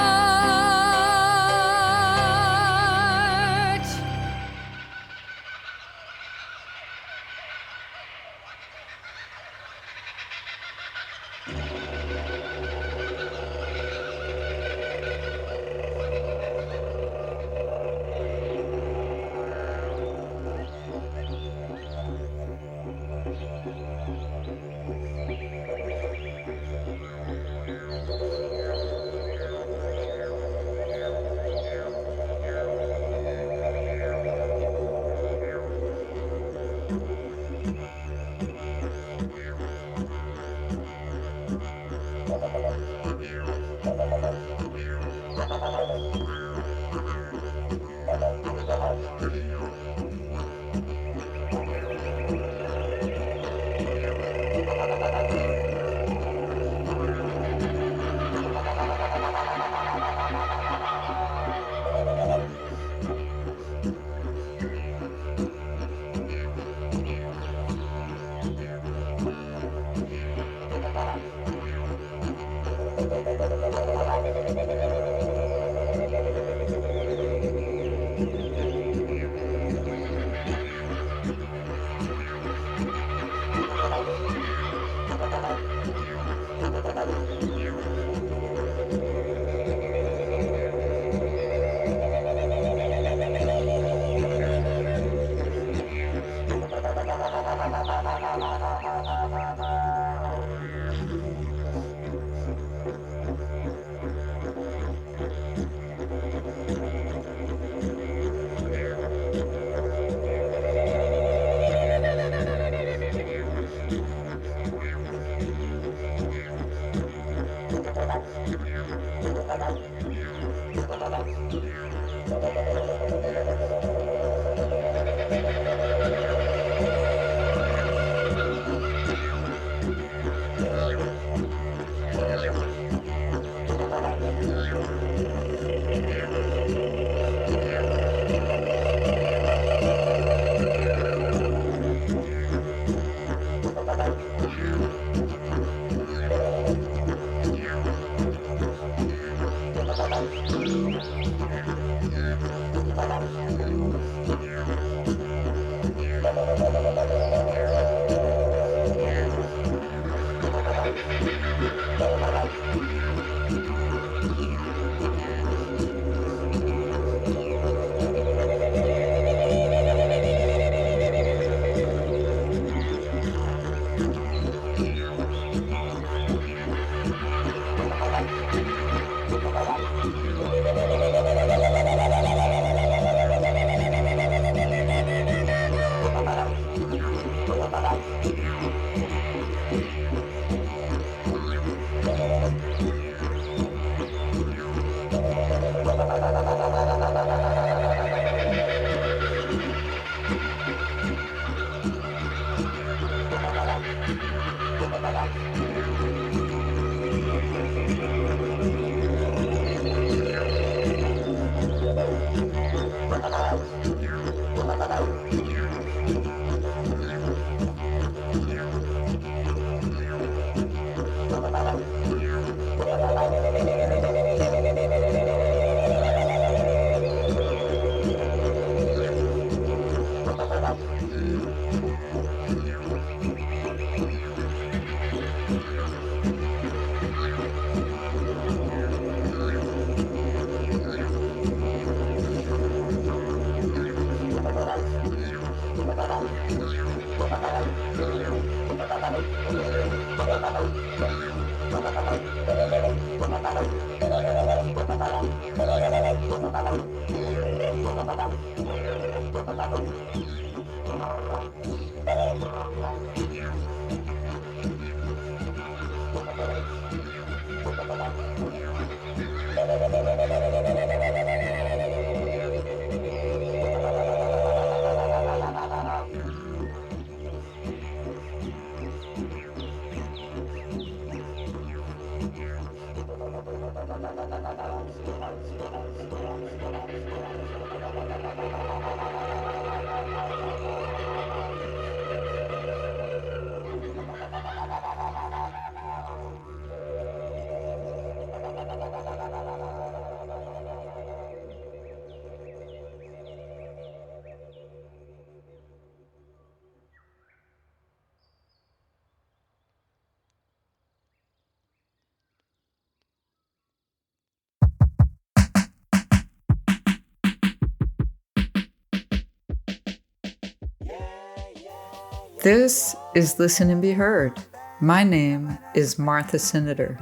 This is Listen and Be Heard. My name is Martha Senator.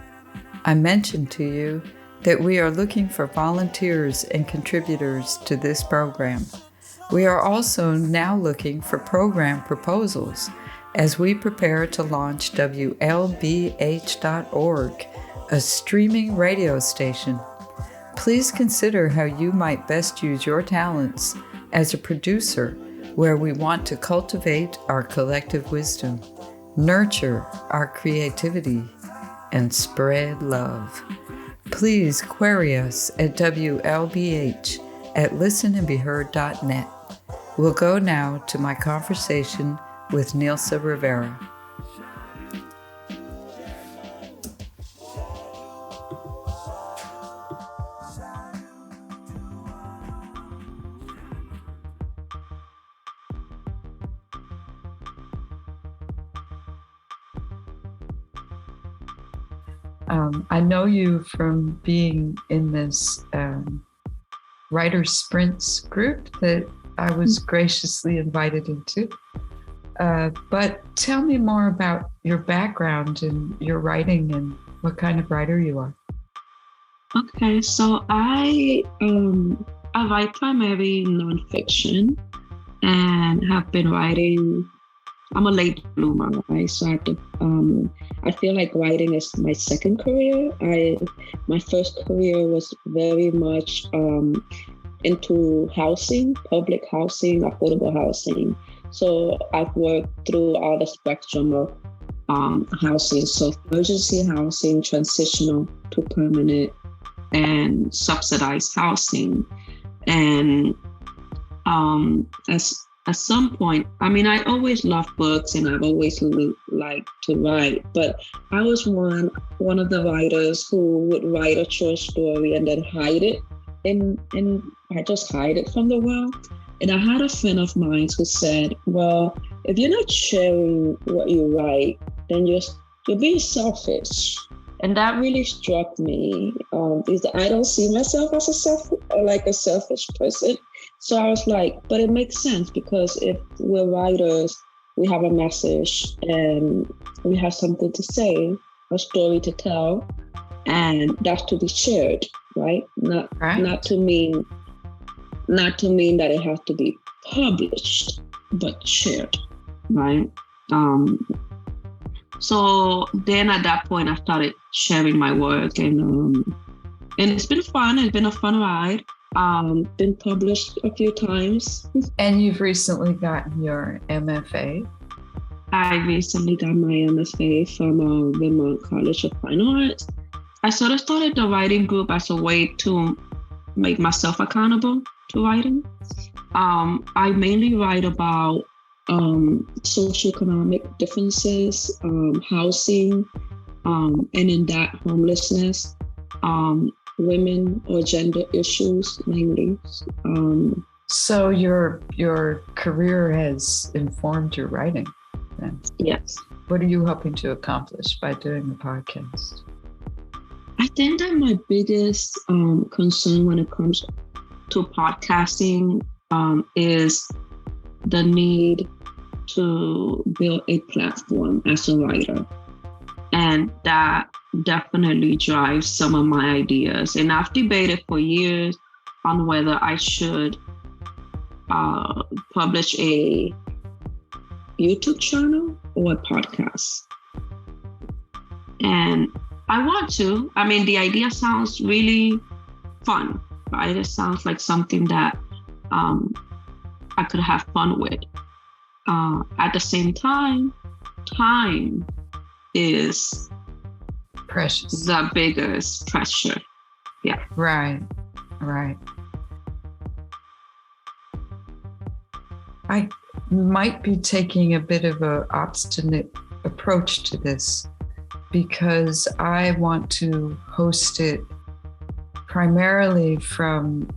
I mentioned to you that we are looking for volunteers and contributors to this program. We are also now looking for program proposals as we prepare to launch WLBH.org, a streaming radio station. Please consider how you might best use your talents as a producer, where we want to cultivate our collective wisdom, nurture our creativity, and spread love. Please query us at WLBH@listenandbeheard.net. We'll go now to my conversation with Nilsa Rivera. I know you from being in this Writers Sprints group that I was graciously invited into. But tell me more about your background and your writing and what kind of writer you are. Okay, so I write primarily nonfiction and have been writing. I'm a late bloomer, right? So I feel like writing is my second career. My first career was very much into housing, public housing, affordable housing. So I've worked through all the spectrum of housing. So emergency housing, transitional to permanent, and subsidized housing. And at some point, I mean, I always loved books and I've always liked to write, but I was one of the writers who would write a short story and then hide it, and I just hide it from the world. And I had a friend of mine who said, well, if you're not sharing what you write, then you're being selfish. And that really struck me, because I don't see myself as a selfish person. So I was like, but it makes sense, because if we're writers, we have a message and we have something to say, a story to tell, and that's to be shared, right? Not to mean that it has to be published, but shared, right? So then at that point, I started sharing my work, and it's been fun. It's been a fun ride. Been published a few times. And you've recently gotten your MFA? I recently got my MFA from Vermont College of Fine Arts. I sort of started the writing group as a way to make myself accountable to writing. I mainly write about socioeconomic differences, housing, and in that homelessness, women or gender issues mainly. So your career has informed your writing then? Yes. What are you hoping to accomplish by doing the podcast? I think that my biggest concern when it comes to podcasting is the need to build a platform as a writer. And that definitely drives some of my ideas. And I've debated for years on whether I should publish a YouTube channel or a podcast. And I want to. I mean, the idea sounds really fun, right? It sounds like something that I could have fun with. At the same time is precious. The biggest pressure. Yeah. Right. I might be taking a bit of an obstinate approach to this because I want to host it primarily from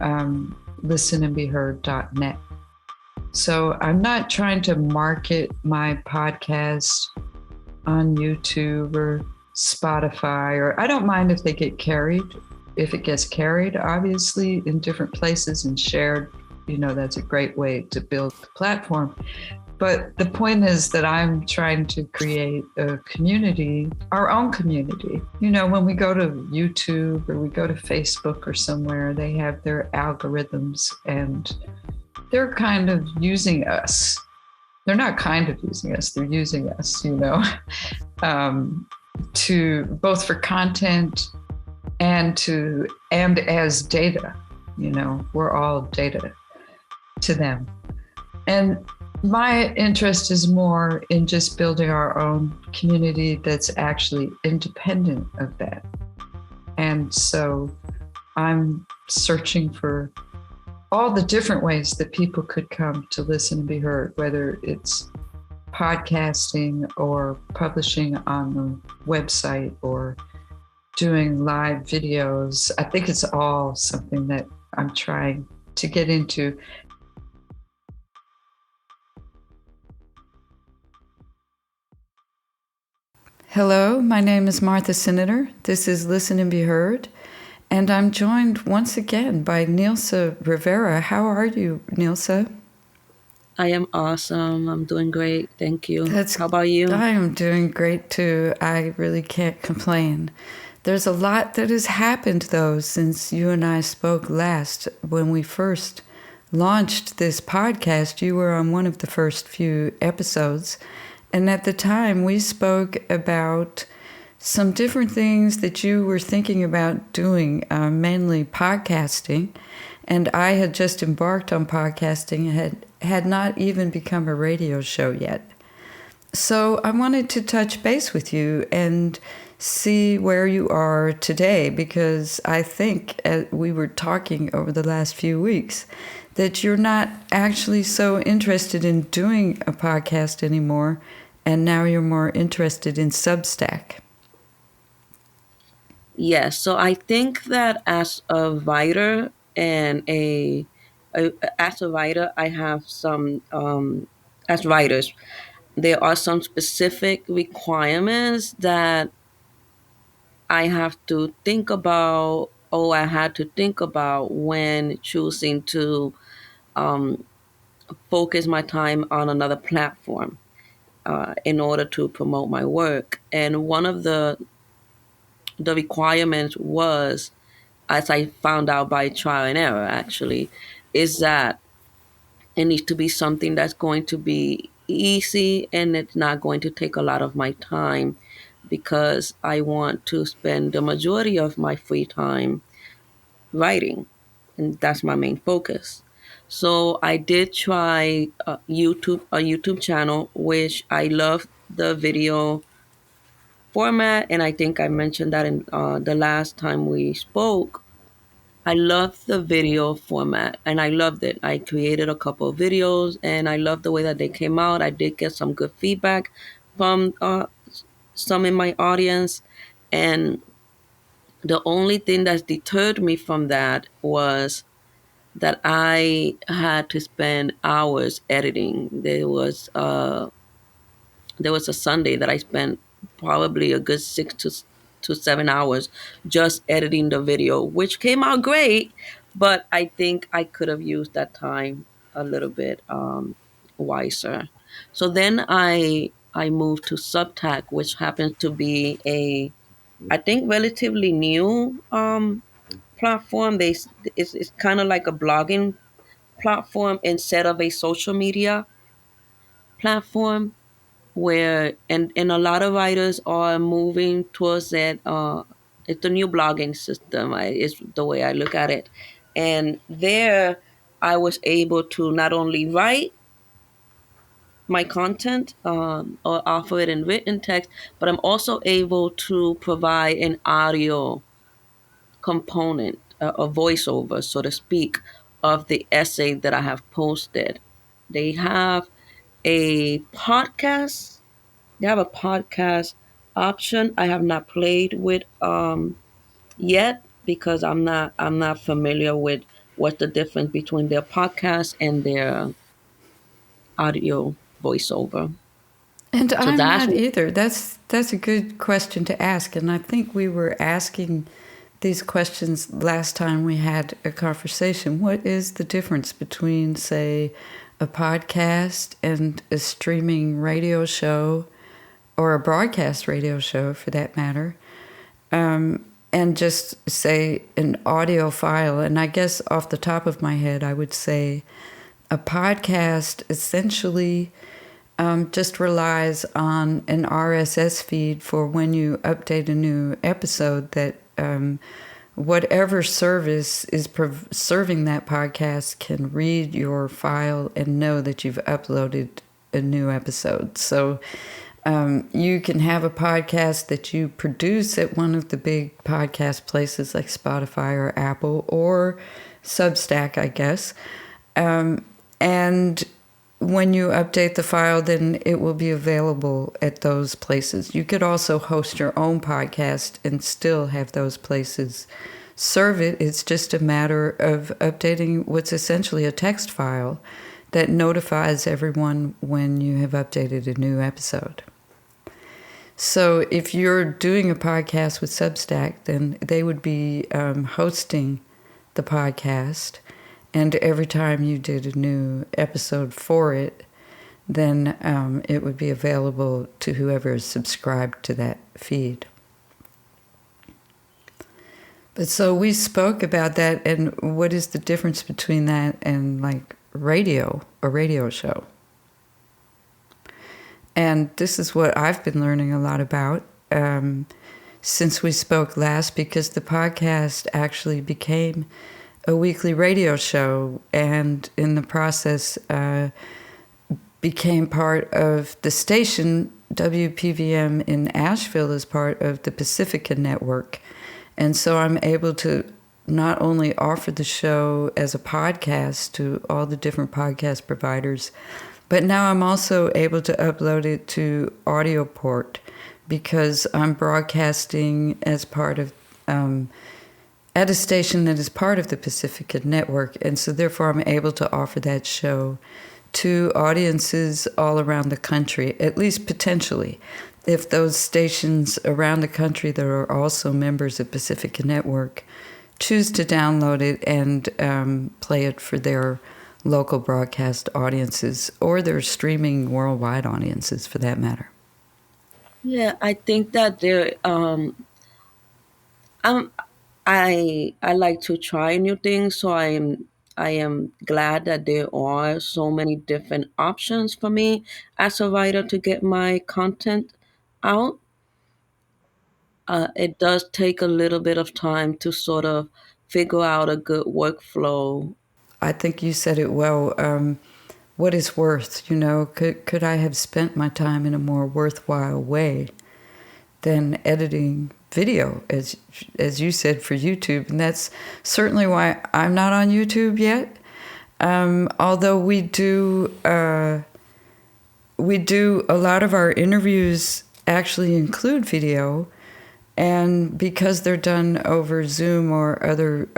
listenandbeheard.net. So I'm not trying to market my podcast on YouTube or Spotify, or I don't mind if they get carried. If it gets carried, obviously, in different places and shared, that's a great way to build the platform. But the point is that I'm trying to create a community, our own community. When we go to YouTube or we go to Facebook or somewhere, they have their algorithms and they're kind of using us. they're not kind of using us, they're using us, to both for content and as data. We're all data to them. And my interest is more in just building our own community that's actually independent of that. And so I'm searching for all the different ways that people could come to listen and be heard, whether it's podcasting or publishing on the website or doing live videos. I think it's all something that I'm trying to get into. Hello, my name is Martha Senator. This is Listen and Be Heard. And I'm joined once again by Nilsa Rivera. How are you, Nilsa? I am awesome. I'm doing great. Thank you. How about you? I am doing great too. I really can't complain. There's a lot that has happened, though, since you and I spoke last. When we first launched this podcast, you were on one of the first few episodes. And at the time, we spoke about some different things that you were thinking about doing, mainly podcasting. And I had just embarked on podcasting and had not even become a radio show yet. So I wanted to touch base with you and see where you are today, because I think we were talking over the last few weeks that you're not actually so interested in doing a podcast anymore, and now you're more interested in Substack. Yes, so I think that as a writer and as a writer, I have some, as writers, there are some specific requirements that I have to think about, or I had to think about when choosing to focus my time on another platform in order to promote my work. And one of the requirements was, as I found out by trial and error actually, is that it needs to be something that's going to be easy and it's not going to take a lot of my time, because I want to spend the majority of my free time writing, and that's my main focus. So I did try a YouTube channel, which I love the video format, and I think I mentioned that in the last time we spoke. I love the video format, and I loved it. I created a couple of videos, and I loved the way that they came out. I did get some good feedback from some in my audience, and the only thing that deterred me from that was that I had to spend hours editing. There was a Sunday that I spent probably a good 6 to 7 hours just editing the video, which came out great, but I think I could have used that time a little bit wiser. So then I moved to Substack, which happens to be I think relatively new platform. It's kind of like a blogging platform instead of a social media platform, where and a lot of writers are moving towards that. It's the new blogging system. Is the way I look at it. And there, I was able to not only write my content or offer it in written text, but I'm also able to provide an audio component, a voiceover, so to speak, of the essay that I have posted. They have a podcast. They have a podcast option. I have not played with yet, because I'm not familiar with what's the difference between their podcast and their audio voiceover. And So I'm that's not either. That's a good question to ask. And I think we were asking these questions last time we had a conversation. What is the difference between, say, a podcast and a streaming radio show, or a broadcast radio show for that matter, and just say an audio file? And I guess off the top of my head, I would say a podcast essentially just relies on an RSS feed for when you update a new episode that whatever service is serving that podcast can read your file and know that you've uploaded a new episode. So you can have a podcast that you produce at one of the big podcast places like Spotify or Apple or Substack, I guess. And when you update the file, then it will be available at those places. You could also host your own podcast and still have those places serve it. It's just a matter of updating what's essentially a text file that notifies everyone when you have updated a new episode. So if you're doing a podcast with Substack, then they would be hosting the podcast. And every time you did a new episode for it, then it would be available to whoever is subscribed to that feed. But so we spoke about that, and what is the difference between that and like radio, a radio show? And this is what I've been learning a lot about since we spoke last, because the podcast actually became a weekly radio show, and in the process became part of the station. WPVM in Asheville is part of the Pacifica Network. And so I'm able to not only offer the show as a podcast to all the different podcast providers, but now I'm also able to upload it to AudioPort, because I'm broadcasting as part of at a station that is part of the Pacifica Network, and so therefore I'm able to offer that show to audiences all around the country, at least potentially. If those stations around the country that are also members of Pacifica Network choose to download it and play it for their local broadcast audiences or their streaming worldwide audiences, for that matter. Yeah, I think that there. I like to try new things, so I am glad that there are so many different options for me as a writer to get my content out. It does take a little bit of time to sort of figure out a good workflow. I think you said it well. What is worth? Could I have spent my time in a more worthwhile way than editing video, as you said, for YouTube? And that's certainly why I'm not on YouTube yet. Although we do a lot of our interviews actually include video, and because they're done over Zoom or other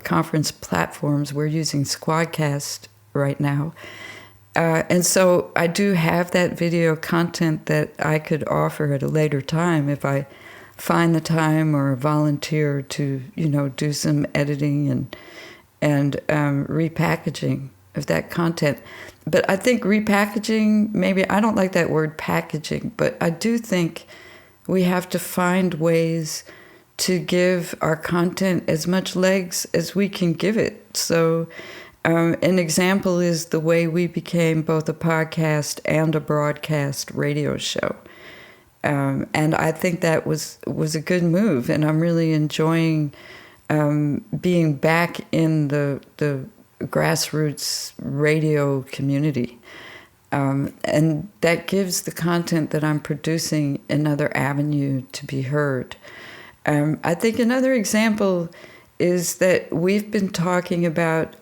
conference platforms, we're using Squadcast right now. And so I do have that video content that I could offer at a later time if I find the time or volunteer to, do some editing and repackaging of that content. But I think repackaging, maybe I don't like that word packaging, but I do think we have to find ways to give our content as much legs as we can give it. So an example is the way we became both a podcast and a broadcast radio show. And I think that was a good move, and I'm really enjoying being back in the grassroots radio community. And that gives the content that I'm producing another avenue to be heard. I think another example is that we've been talking about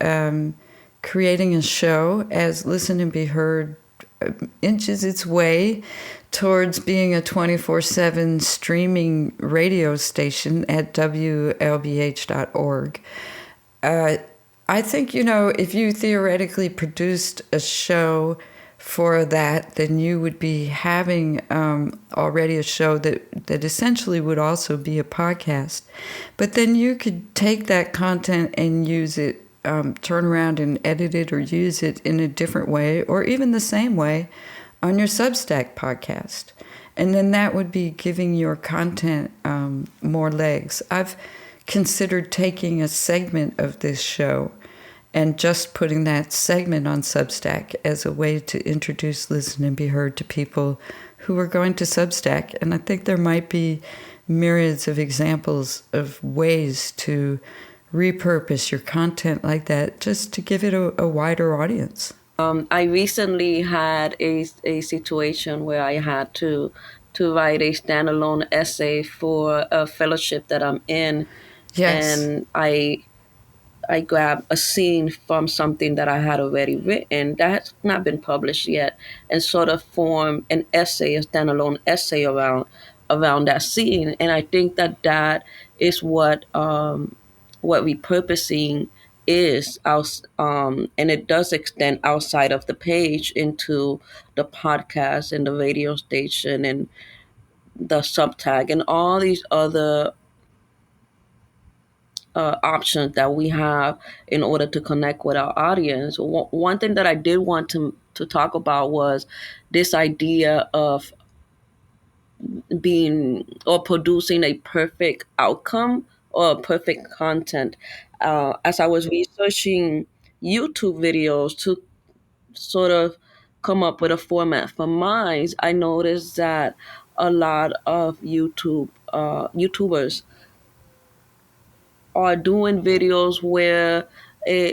creating a show as Listen and Be Heard inches its way towards being a 24/7 streaming radio station at WLBH.org. I think, if you theoretically produced a show for that, then you would be having already a show that essentially would also be a podcast. But then you could take that content and use it, turn around and edit it or use it in a different way or even the same way on your Substack podcast. And then that would be giving your content more legs. I've considered taking a segment of this show and just putting that segment on Substack as a way to introduce Listen and Be Heard to people who are going to Substack. And I think there might be myriads of examples of ways to repurpose your content like that, just to give it a wider audience. I recently had a situation where I had to write a standalone essay for a fellowship that I'm in. Yes. And I grabbed a scene from something that I had already written that has not been published yet, and sort of form an essay, a standalone essay around that scene. And I think that is what repurposing is, and it does extend outside of the page into the podcast and the radio station and the subtag and all these other options that we have in order to connect with our audience. One thing that I did want to talk about was this idea of being or producing a perfect outcome or perfect content. As I was researching YouTube videos to sort of come up with a format for mine, I noticed that a lot of YouTubers are doing videos where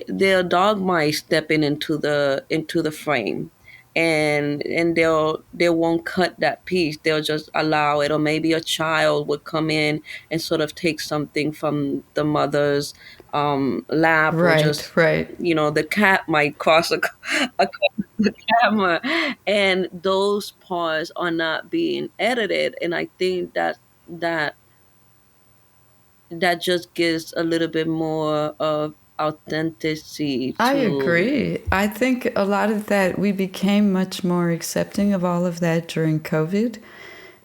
their dog might stepping into the frame, and they won't cut that piece. They'll just allow it, or maybe a child would come in and sort of take something from the mother's lap, Right, or just right. the cat might cross the camera, and those parts are not being edited. And I think that just gives a little bit more of authenticity to. I agree. I think a lot of that, we became much more accepting of all of that during COVID,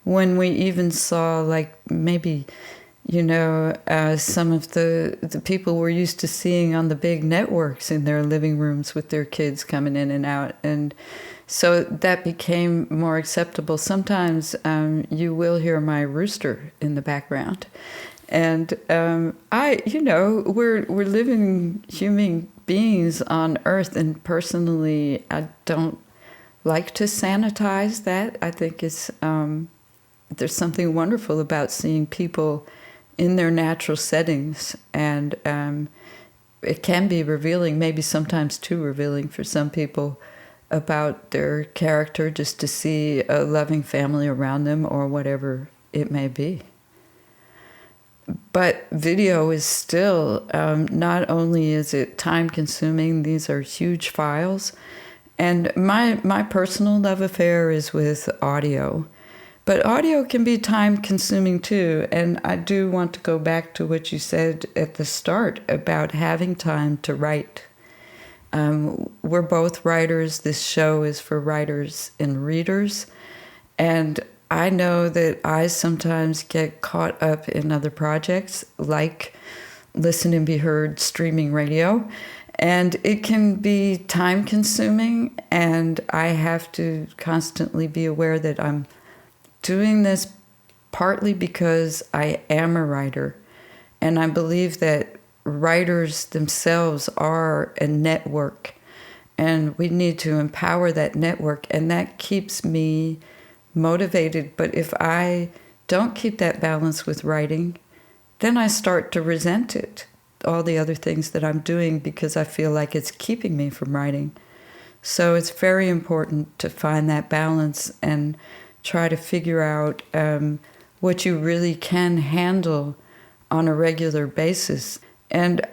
when we even saw, like, maybe, some of the people we're used to seeing on the big networks in their living rooms with their kids coming in and out. And so that became more acceptable. Sometimes you will hear my rooster in the background. And we're living human beings on Earth, and personally, I don't like to sanitize that. I think it's there's something wonderful about seeing people in their natural settings, and it can be revealing, maybe sometimes too revealing for some people, about their character, just to see a loving family around them or whatever it may be. But video is still, not only is it time consuming, these are huge files. And my personal love affair is with audio. But audio can be time consuming too. And I do want to go back to what you said at the start about having time to write. We're both writers. This show is for writers and readers. And I know that I sometimes get caught up in other projects, like Listen and Be Heard streaming radio, and it can be time consuming, and I have to constantly be aware that I'm doing this partly because I am a writer, and I believe that writers themselves are a network, and we need to empower that network, and that keeps me motivated. But if I don't keep that balance with writing, then I start to resent it, all the other things that I'm doing, because I feel like it's keeping me from writing. So it's very important to find that balance and try to figure out what you really can handle on a regular basis. And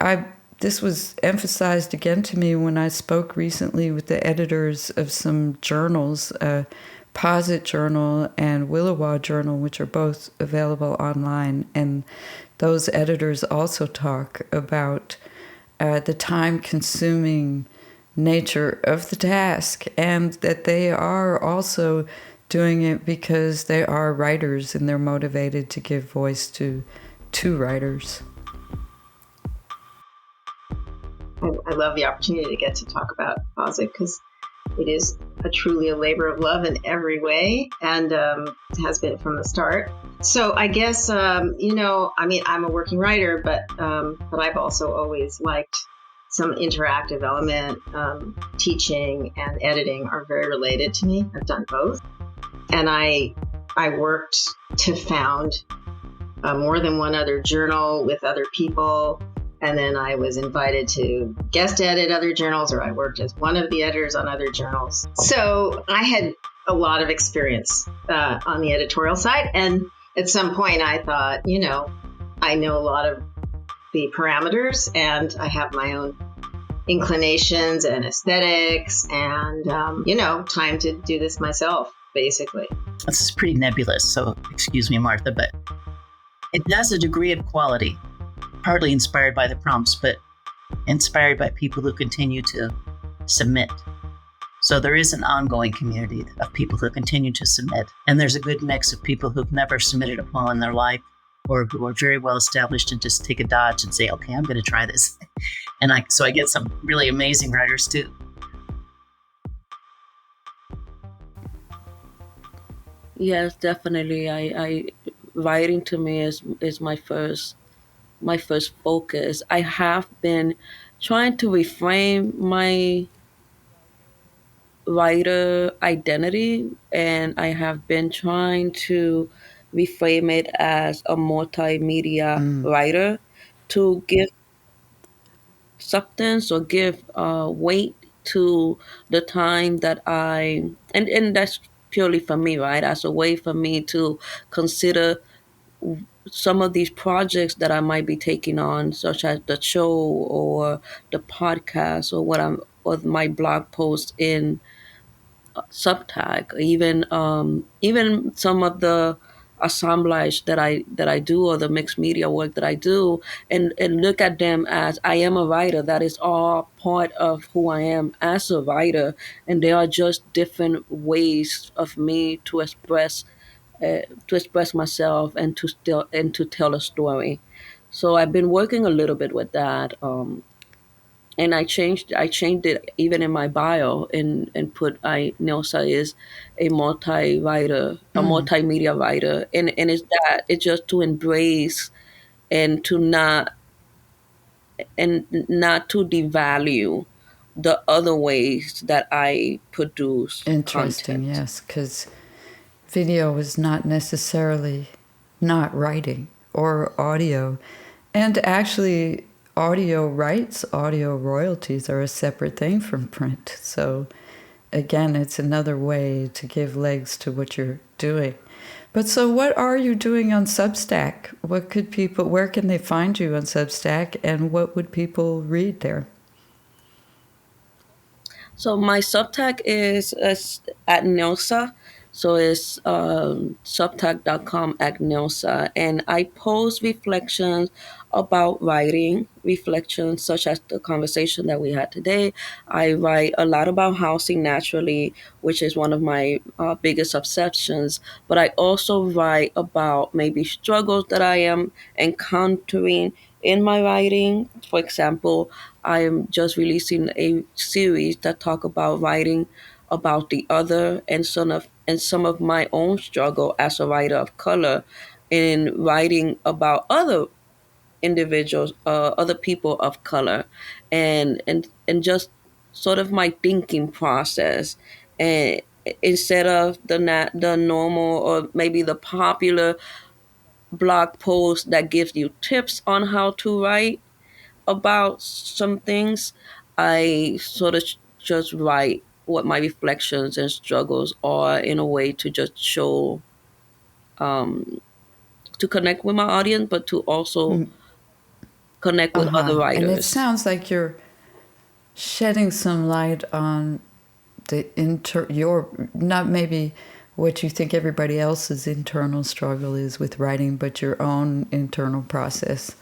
this was emphasized again to me when I spoke recently with the editors of some journals, Posit Journal and Willowa Journal, which are both available online. And those editors also talk about the time-consuming nature of the task, and that they are also doing it because they are writers and they're motivated to give voice to writers. I love the opportunity to get to talk about Posit, because it is truly a labor of love in every way, and has been from the start. So I guess, I'm a working writer, but I've also always liked some interactive element. Teaching and editing are very related to me. I've done both. And I worked to found more than one other journal with other people. And then I was invited to guest edit other journals, or I worked as one of the editors on other journals. So I had a lot of experience on the editorial side. And at some point I thought, I know a lot of the parameters and I have my own inclinations and aesthetics and, time to do this myself, basically. This is pretty nebulous, so excuse me, Martha, but it does a degree of quality, partly inspired by the prompts, but inspired by people who continue to submit. So there is an ongoing community of people who continue to submit, and there's a good mix of people who've never submitted a poem in their life or who are very well established and just take a dodge and say, okay, I'm going to try this. And so I get some really amazing writers too. Yes, definitely. I writing to me is my first focus. I have been trying to reframe my writer identity, and I have been trying to reframe it as a multimedia writer to give substance or give weight to the time that and that's purely for me, right? As a way for me to consider some of these projects that I might be taking on, such as the show or the podcast or my blog post in Subtag, even some of the assemblage that I do, or the mixed media work that I do, and look at them as I am a writer. That is all part of who I am as a writer, and they are just different ways of me to express myself and to tell a story. So I've been working a little bit with that. And I changed it even in my bio and put Nilsa is a multimedia writer. And it's just to embrace and not to devalue the other ways that I produce Interesting, content. yes, because video is not necessarily not writing or audio. And actually, audio rights, audio royalties are a separate thing from print. So again, it's another way to give legs to what you're doing. But so what are you doing on Substack? Where can they find you on Substack, and what would people read there? So my Substack is at Nilsa. So it's substack.com at Nilsa. And I post reflections about writing, reflections such as the conversation that we had today. I write a lot about housing naturally, which is one of my biggest obsessions. But I also write about maybe struggles that I am encountering in my writing. For example, I am just releasing a series that talk about writing about the other and some of my own struggle as a writer of color in writing about other individuals, other people of color, and just sort of my thinking process. And instead of the normal or maybe the popular blog post that gives you tips on how to write about some things, I sort of just write what my reflections and struggles are in a way to just show, to connect with my audience, but to also connect with other writers. And it sounds like you're shedding some light on not maybe what you think everybody else's internal struggle is with writing, but your own internal process.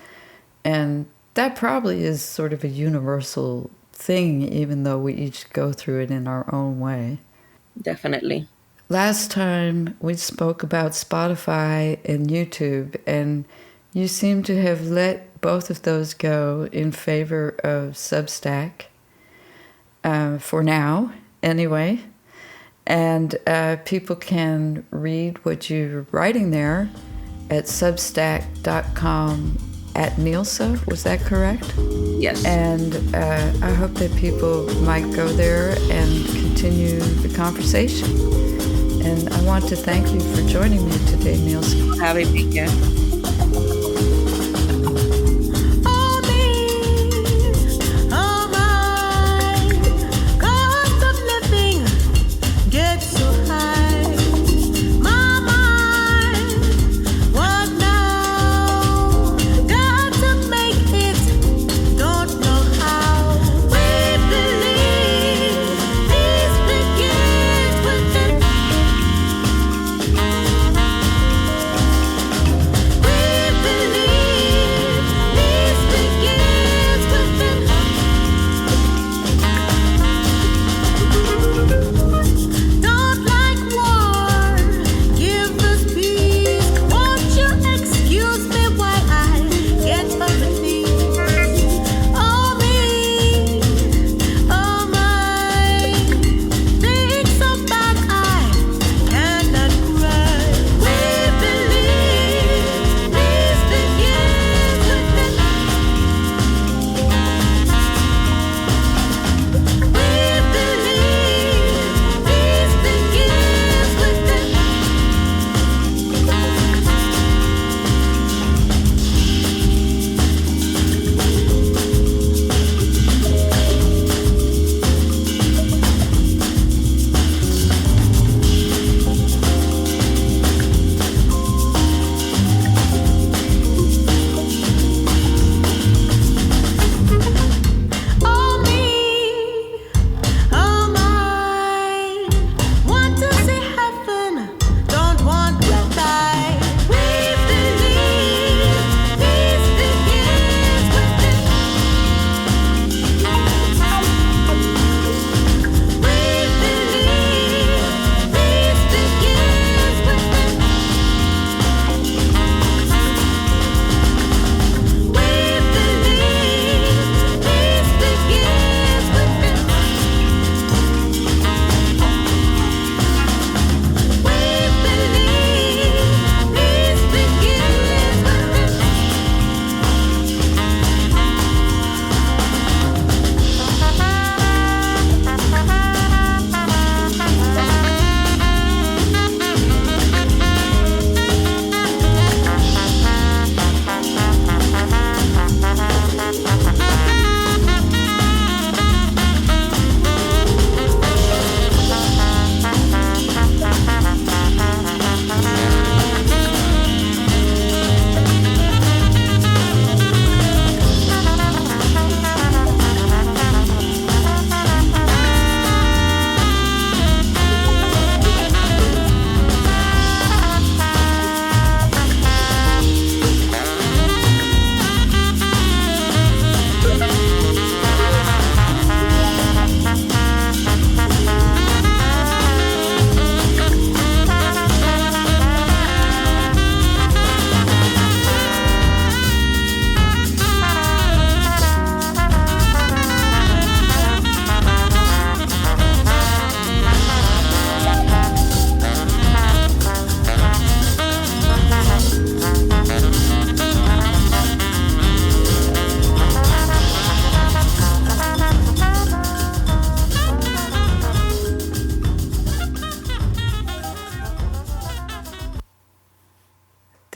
And that probably is sort of a universal thing, even though we each go through it in our own way. Definitely. Last time we spoke about Spotify and YouTube, and you seem to have let both of those go in favor of Substack, for now, anyway. And people can read what you're writing there at substack.com at Nilsa. Was that correct? Yes. And I hope that people might go there and continue the conversation. And I want to thank you for joining me today, Nilsa. Have a weekend.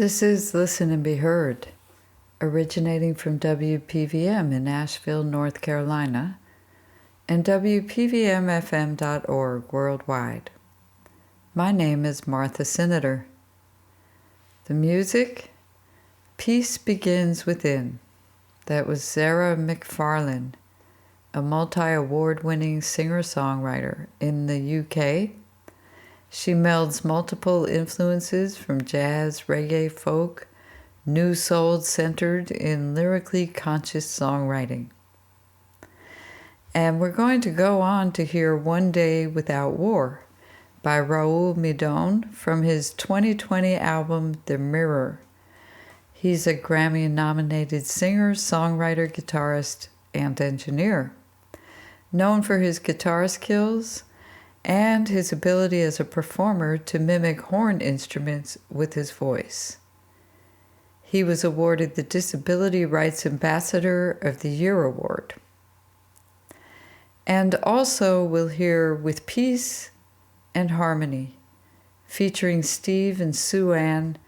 This is Listen and Be Heard, originating from WPVM in Asheville, North Carolina, and WPVMFM.org worldwide. My name is Martha Senator. The music, Peace Begins Within. That was Sarah McFarlane, a multi-award-winning singer-songwriter in the UK. She melds multiple influences from jazz, reggae, folk, new soul centered in lyrically conscious songwriting. And we're going to go on to hear One Day Without War by Raul Midon from his 2020 album, The Mirror. He's a Grammy-nominated singer, songwriter, guitarist, and engineer, known for his guitar skills and his ability as a performer to mimic horn instruments with his voice. He was awarded the Disability Rights Ambassador of the Year Award. And also we'll hear With Peace and Harmony, featuring Steve and Sue Ann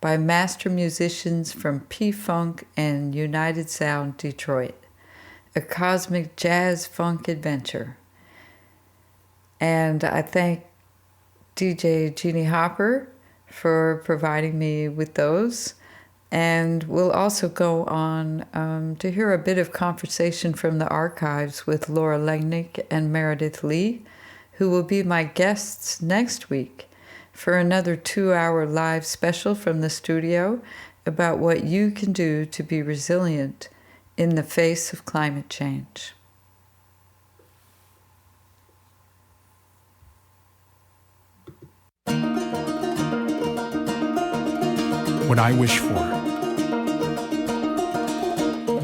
by master musicians from P-Funk and United Sound Detroit, a cosmic jazz funk adventure. And I thank DJ Jeannie Hopper for providing me with those. And we'll also go on to hear a bit of conversation from the archives with Laura Legnick and Meredith Lee, who will be my guests next week for another 2-hour live special from the studio about what you can do to be resilient in the face of climate change. What I wish for.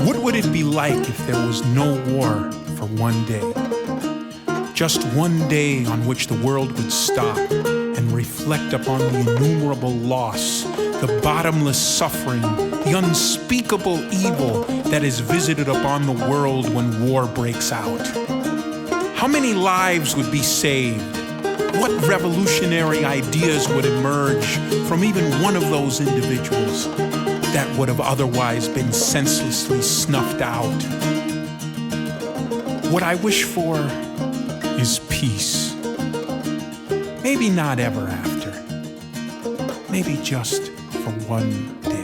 What would it be like if there was no war for one day? Just one day on which the world would stop and reflect upon the innumerable loss, the bottomless suffering, the unspeakable evil that is visited upon the world when war breaks out. How many lives would be saved? What revolutionary ideas would emerge from even one of those individuals that would have otherwise been senselessly snuffed out? What I wish for is peace. Maybe not ever after. Maybe just for one day.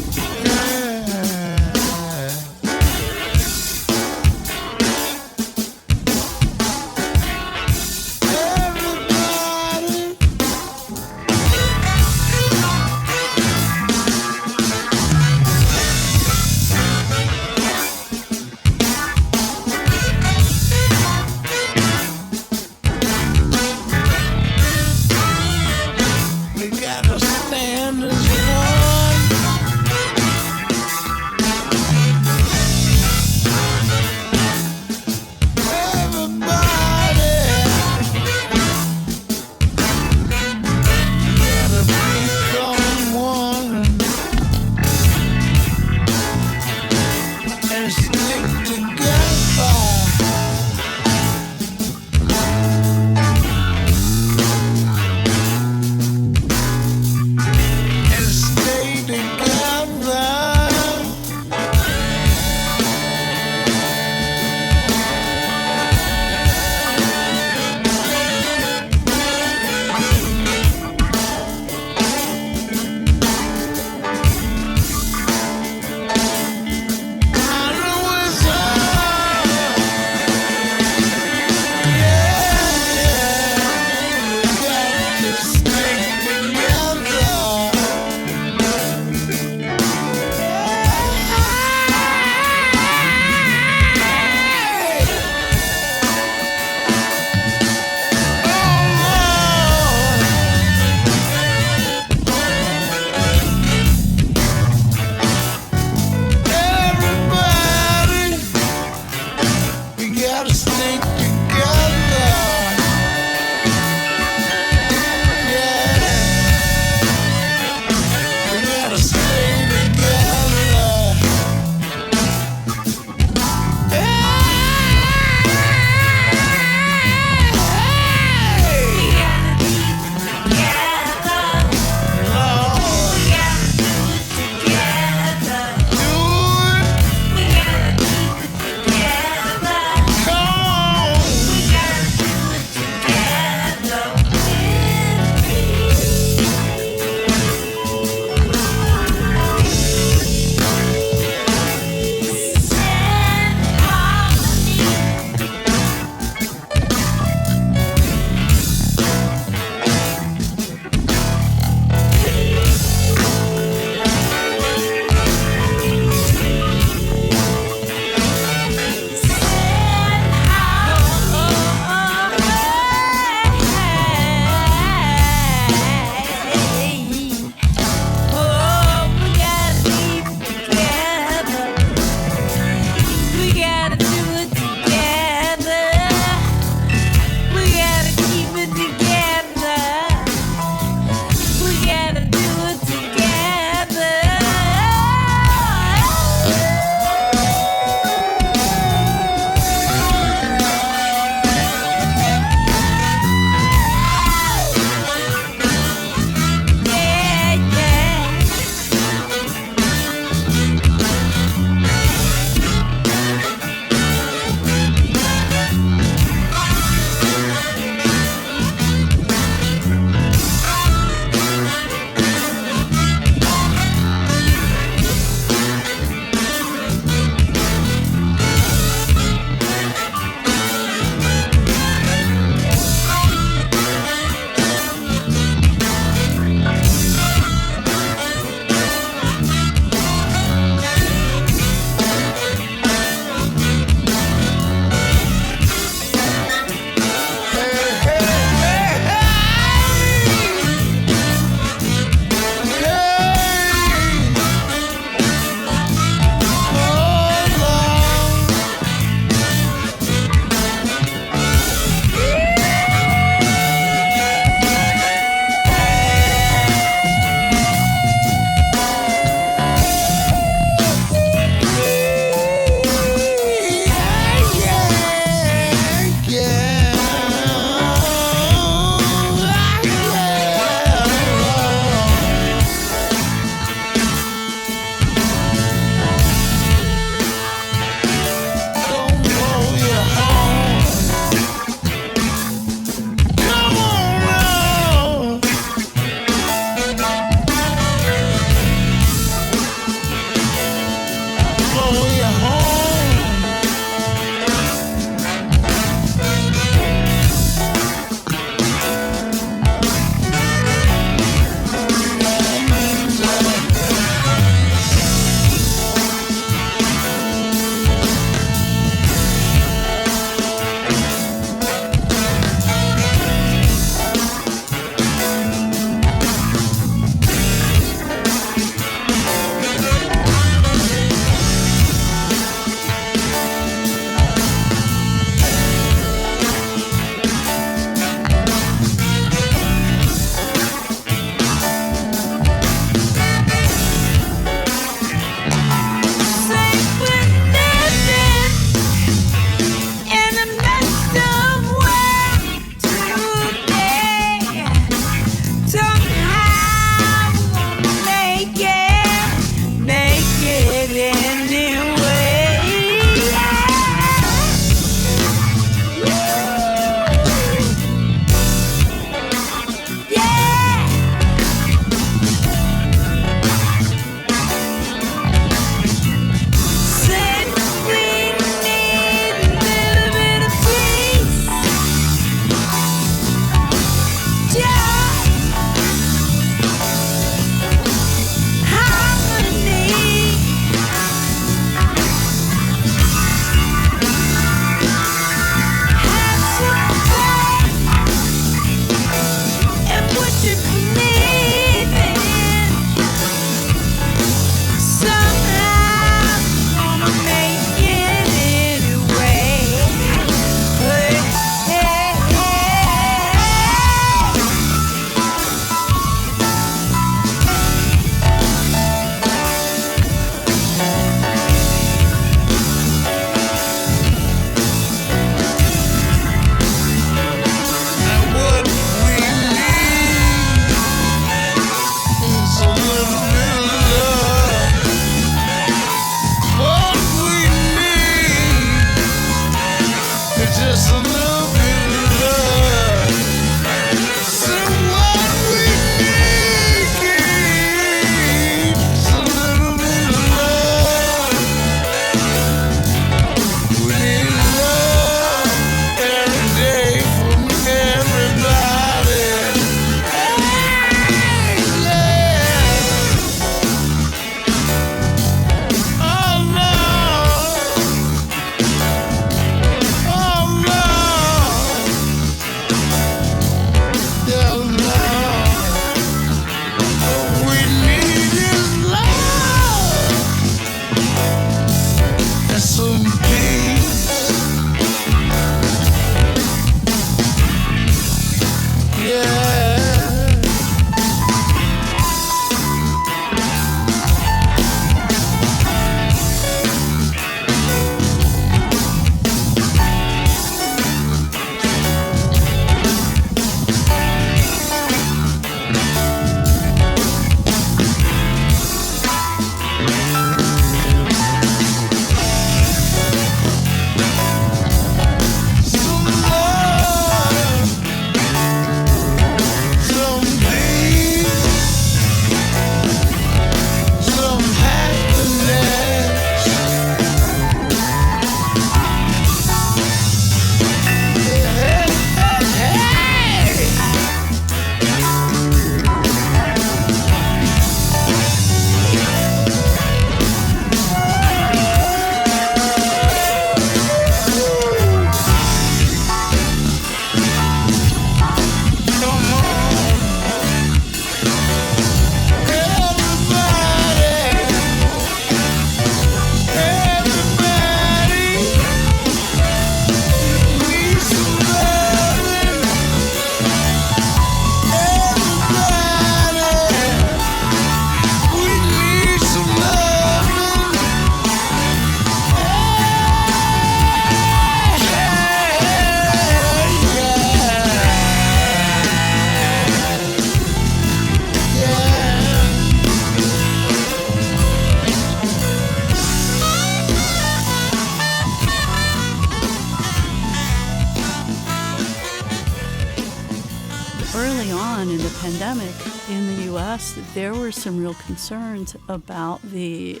pandemic in the U.S., there were some real concerns about the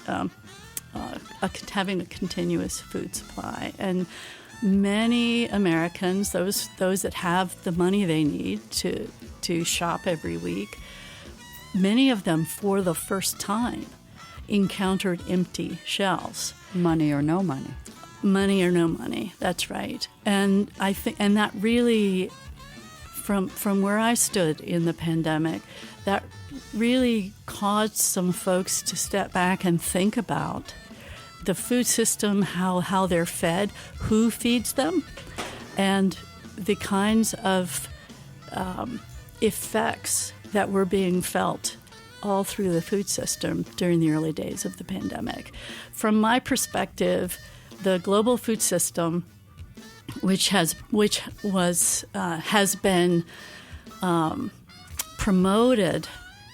having a continuous food supply. And many Americans, those that have the money they need to shop every week, many of them for the first time encountered empty shelves. Money or no money. Money or no money, that's right. And I think, and that really, from where I stood in the pandemic, that really caused some folks to step back and think about the food system, how they're fed, who feeds them, and the kinds of effects that were being felt all through the food system during the early days of the pandemic. From my perspective, the global food system, which has been promoted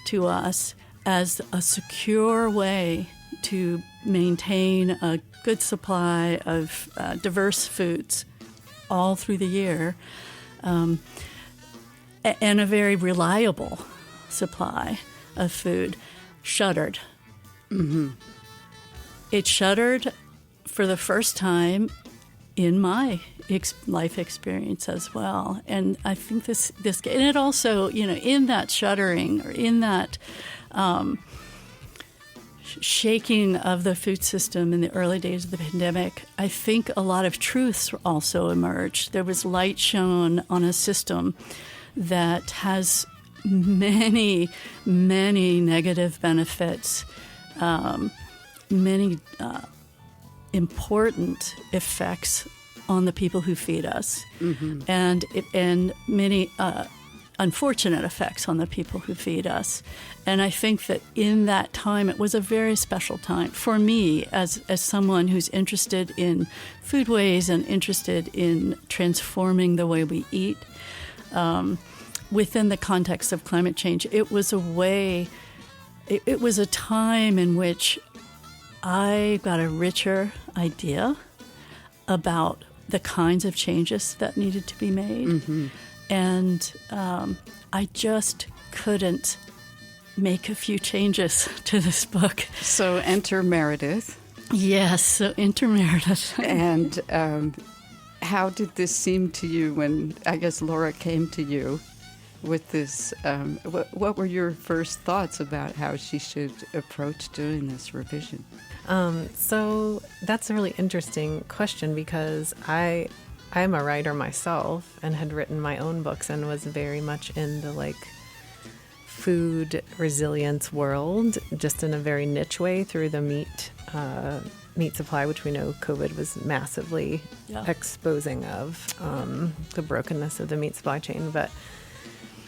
to us as a secure way to maintain a good supply of diverse foods all through the year, and a very reliable supply of food, shuttered. Mm-hmm. It shuttered for the first time in my life experience as well. And I think this and it also, in that shuttering, or in that shaking of the food system in the early days of the pandemic, I think a lot of truths also emerged. There was light shone on a system that has many, many negative benefits, many important effects on the people who feed us, mm-hmm. and many unfortunate effects on the people who feed us. And I think that in that time, it was a very special time for me as someone who's interested in foodways and interested in transforming the way we eat. Within the context of climate change, it was a way, it was a time in which I got a richer idea about the kinds of changes that needed to be made. Mm-hmm. And I just couldn't make a few changes to this book. So enter Meredith. Yes, so enter Meredith. And how did this seem to you when, I guess, Laura came to you with this? What were your first thoughts about how she should approach doing this revision? So that's a really interesting question, because I'm a writer myself and had written my own books and was very much in the food resilience world, just in a very niche way through the meat supply, which we know COVID was massively exposing of the brokenness of the meat supply chain. But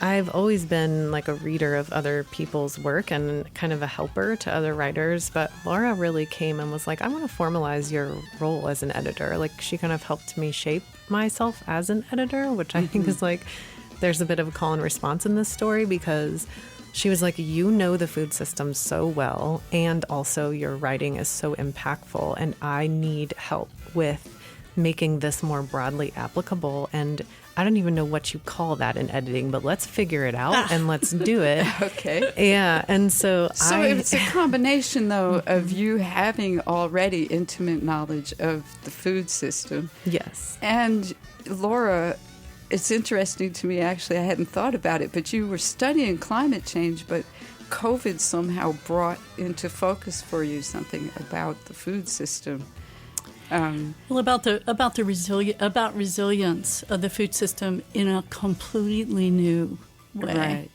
I've always been a reader of other people's work and kind of a helper to other writers. But Laura really came and was like, I want to formalize your role as an editor. She kind of helped me shape myself as an editor, which I think is there's a bit of a call and response in this story, because she was like, you know the food system so well, and also your writing is so impactful, and I need help with making this more broadly applicable. And I don't even know what you call that in editing, but let's figure it out and let's do it. Okay. Yeah. And so it's a combination, though, of you having already intimate knowledge of the food system. Yes. And Laura, it's interesting to me, actually, I hadn't thought about it, but you were studying climate change, but COVID somehow brought into focus for you something about the food system. About resilience of the food system in a completely new way. Right.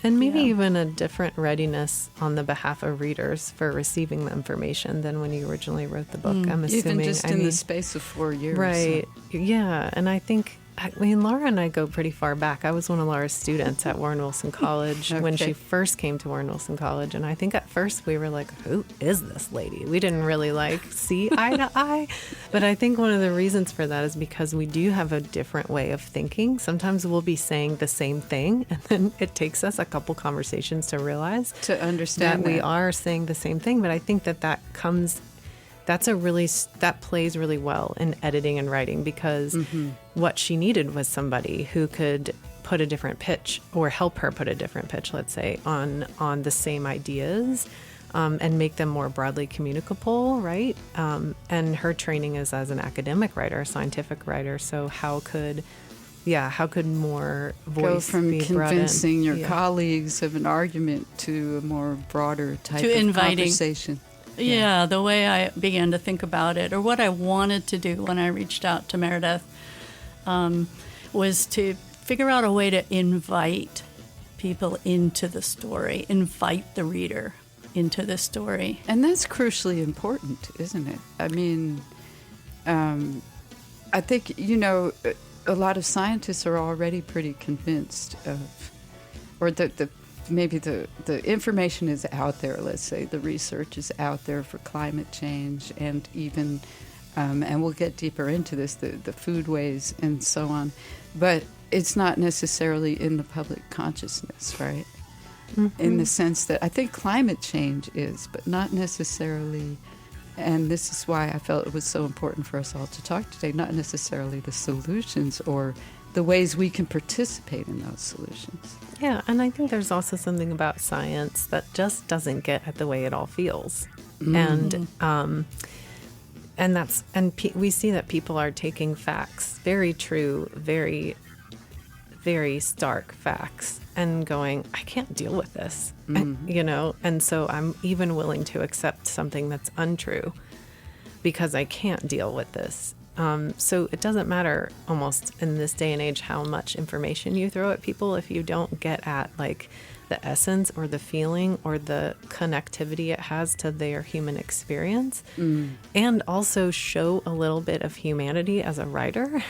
And maybe even a different readiness on the behalf of readers for receiving the information than when you originally wrote the book, I'm assuming. Even just in the space of 4 years. Right. So. Yeah. And I think, Laura and I go pretty far back. I was one of Laura's students at Warren Wilson College when she first came to Warren Wilson College. And I think at first we were like, who is this lady? We didn't really see eye to eye. But I think one of the reasons for that is because we do have a different way of thinking. Sometimes we'll be saying the same thing, and then it takes us a couple conversations to realize to understand that we are saying the same thing. But I think that plays really well in editing and writing, because what she needed was somebody who could put a different pitch, or help her put a different pitch, let's say, on the same ideas, and make them more broadly communicable, right? And her training is as an academic writer, a scientific writer. So how could more voice go from be brought in? convincing your colleagues of an argument to a more broader type of inviting conversation? Yeah, the way I began to think about it, or what I wanted to do when I reached out to Meredith, was to figure out a way to invite people into the story, invite the reader into the story. And that's crucially important, isn't it? I mean, I think, a lot of scientists are already pretty convinced of, or maybe the information is out there, let's say, the research is out there for climate change, and even, and we'll get deeper into this, the foodways and so on, but it's not necessarily in the public consciousness, right? Mm-hmm. In the sense that I think climate change is, but not necessarily, and this is why I felt it was so important for us all to talk today, not necessarily the solutions or the ways we can participate in those solutions. Yeah, and I think there's also something about science that just doesn't get at the way it all feels. Mm-hmm. We see that people are taking facts, very true, very, very stark facts, and going, I can't deal with this, and so I'm even willing to accept something that's untrue because I can't deal with this. So it doesn't matter almost in this day and age how much information you throw at people if you don't get at like the essence or the feeling or the connectivity it has to their human experience, and also show a little bit of humanity as a writer,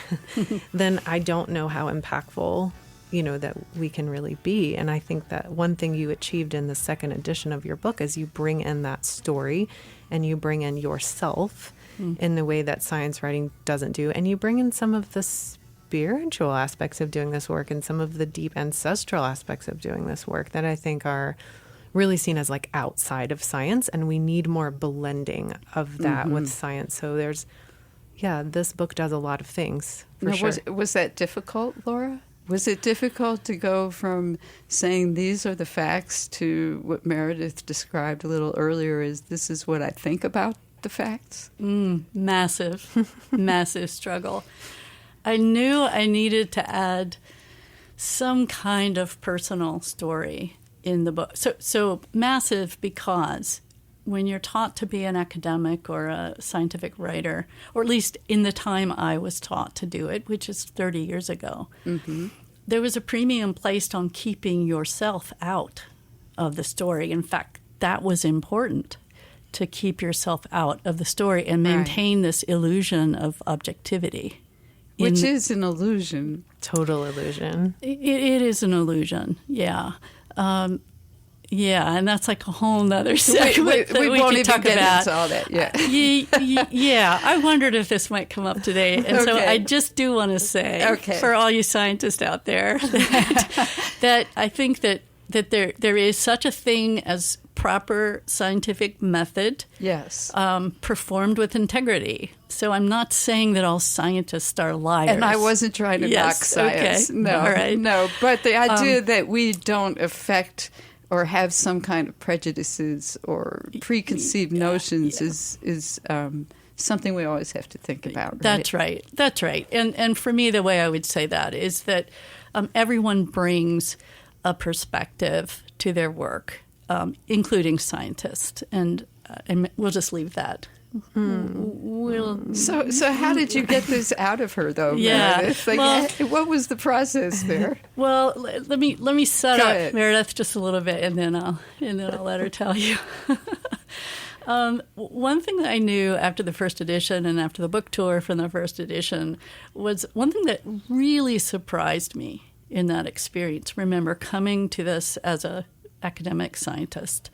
then I don't know how impactful that we can really be. And I think that one thing you achieved in the second edition of your book is you bring in that story and you bring in yourself in the way that science writing doesn't do. And you bring in some of the spiritual aspects of doing this work and some of the deep ancestral aspects of doing this work that I think are really seen as like outside of science. And we need more blending of that with science. So this book does a lot of things. Was that difficult, Laura? Was it difficult to go from saying these are the facts to what Meredith described a little earlier as this is what I think about the facts? Massive, massive struggle. I knew I needed to add some kind of personal story in the book. So massive because when you're taught to be an academic or a scientific writer, or at least in the time I was taught to do it, which is 30 years ago, there was a premium placed on keeping yourself out of the story. In fact, that was important, to keep yourself out of the story and maintain this illusion of objectivity. Which is an illusion. Total illusion. It is an illusion, yeah. And that's like a whole nother segment that we won't even talk get about. Into all that, yeah, I wondered if this might come up today. And so I just do want to say, for all you scientists out there, that I think that there is such a thing as proper scientific method, performed with integrity. So I'm not saying that all scientists are liars. And I wasn't trying to knock science. Okay. No, all right. No, but the idea that we don't affect or have some kind of prejudices or preconceived notions is something we always have to think about. Right? That's right. And for me, the way I would say that is that everyone brings a perspective to their work, including scientists, and we'll just leave that. So how did you get this out of her, though? Meredith? What was the process there? Well, let me set up Meredith just a little bit, and then I'll let her tell you. One thing that I knew after the first edition and after the book tour from the first edition was one thing that really surprised me in that experience. Remember, coming to this as an academic scientist,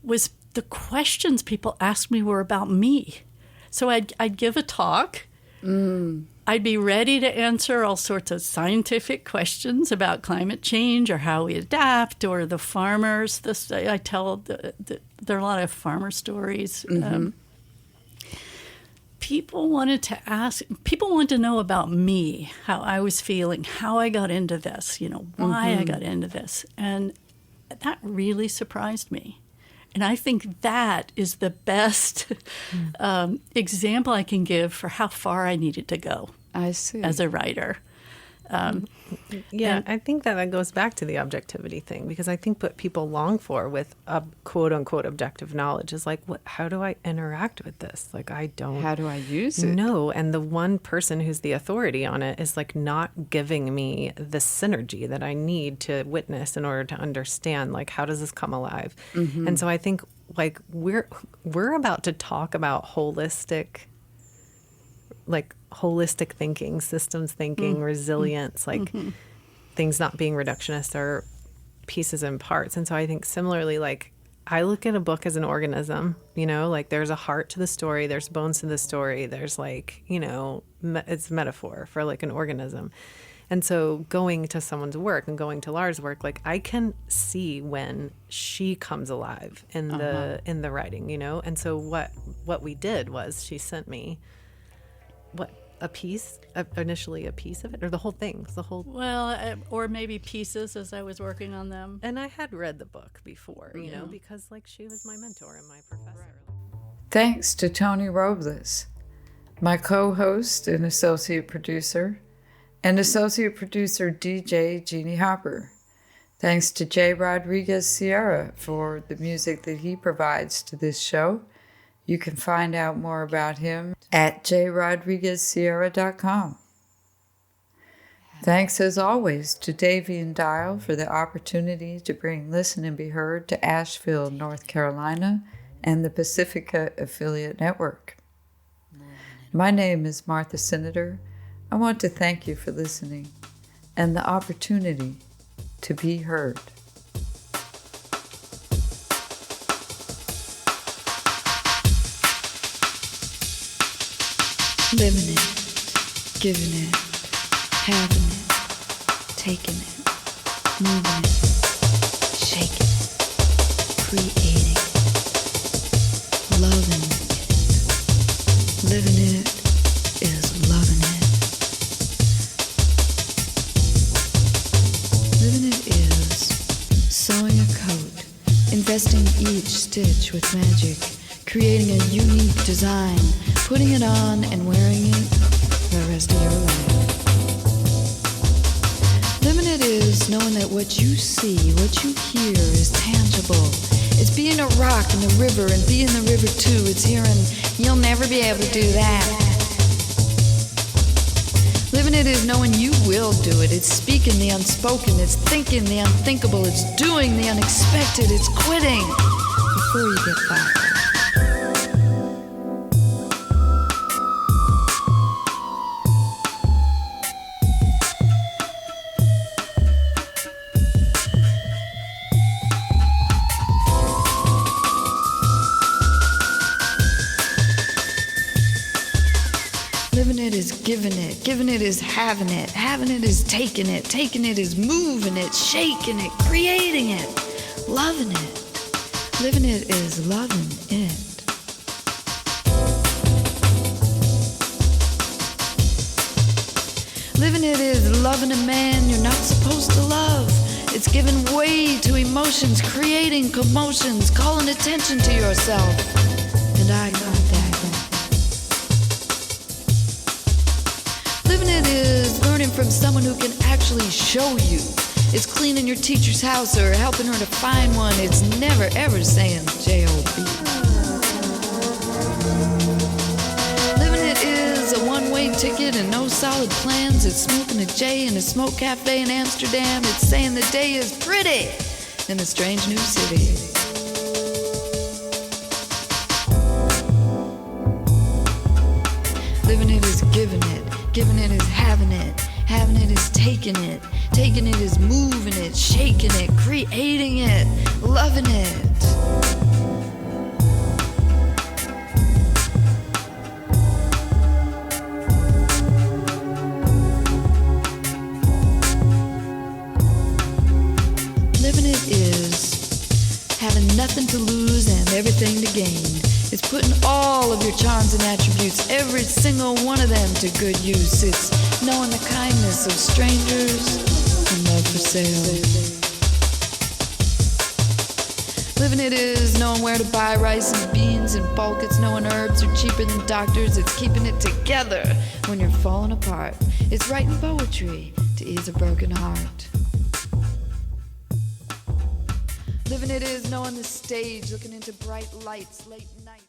was the questions people asked me were about me. So I'd give a talk. I'd be ready to answer all sorts of scientific questions about climate change or how we adapt or the farmers. I tell there are a lot of farmer stories. people wanted to know about me, how I was feeling, how I got into this, why I got into this. And that really surprised me. And I think that is the best example I can give for how far I needed to go. I see. As a writer. I think that goes back to the objectivity thing, because I think what people long for with a quote unquote objective knowledge is like, how do I interact with this? Like, I don't. How do I use it? No. And the one person who's the authority on it is like not giving me the synergy that I need to witness in order to understand, like, how does this come alive? Mm-hmm. And so I think like we're about to talk about holistic thinking, systems thinking, resilience, like things not being reductionist or pieces and parts. And so I think similarly, like, I look at a book as an organism, like there's a heart to the story, there's bones to the story, there's like, it's metaphor for like an organism. And so going to someone's work and going to Lara's work, like I can see when she comes alive in the writing, And so what we did was she sent me initially a piece of it, or the whole thing, Well, or maybe pieces as I was working on them. And I had read the book before, because like she was my mentor and my professor. Thanks to Tony Robles, my co-host and associate producer, and associate producer DJ Jeannie Hopper. Thanks to J. Rodriguez Sierra for the music that he provides to this show. You can find out more about him at jrodriguezsierra.com. Thanks as always to Davian Dial for the opportunity to bring Listen and Be Heard to Asheville, North Carolina, and the Pacifica Affiliate Network. My name is Martha Senator. I want to thank you for listening and the opportunity to be heard. Living it, giving it, having it, taking it, moving it, shaking it, creating it, loving it. Living it is loving it. Living it is sewing a coat, investing each stitch with magic, creating a unique design, putting it on and wearing it the rest of your life. Living it is knowing that what you see, what you hear is tangible. It's being a rock in the river and being the river too. It's hearing, you'll never be able to do that. Living it is knowing you will do it. It's speaking the unspoken. It's thinking the unthinkable. It's doing the unexpected. It's quitting before you get fired. Giving it is having it is taking it is moving it, shaking it, creating it, loving it. Living it is loving it. Living it is loving a man you're not supposed to love. It's giving way to emotions, creating commotions, calling attention to yourself. And I caught that. Living it is learning from someone who can actually show you. It's cleaning your teacher's house or helping her to find one. It's never ever saying J-O-B. Living it is a one-way ticket and no solid plans. It's smoking a J in a smoke cafe in Amsterdam. It's saying the day is pretty in a strange new city. Living it is giving it. Giving it is having it is taking it is moving it, shaking it, creating it, loving it. Living it is having nothing to lose and everything to gain. It's putting all of your charms and attributes, every single one of them, to good use. It's knowing the kindness of strangers and love for sale. Living it is knowing where to buy rice and beans in bulk. It's knowing herbs are cheaper than doctors. It's keeping it together when you're falling apart. It's writing poetry to ease a broken heart. Living it is knowing the stage, looking into bright lights late night.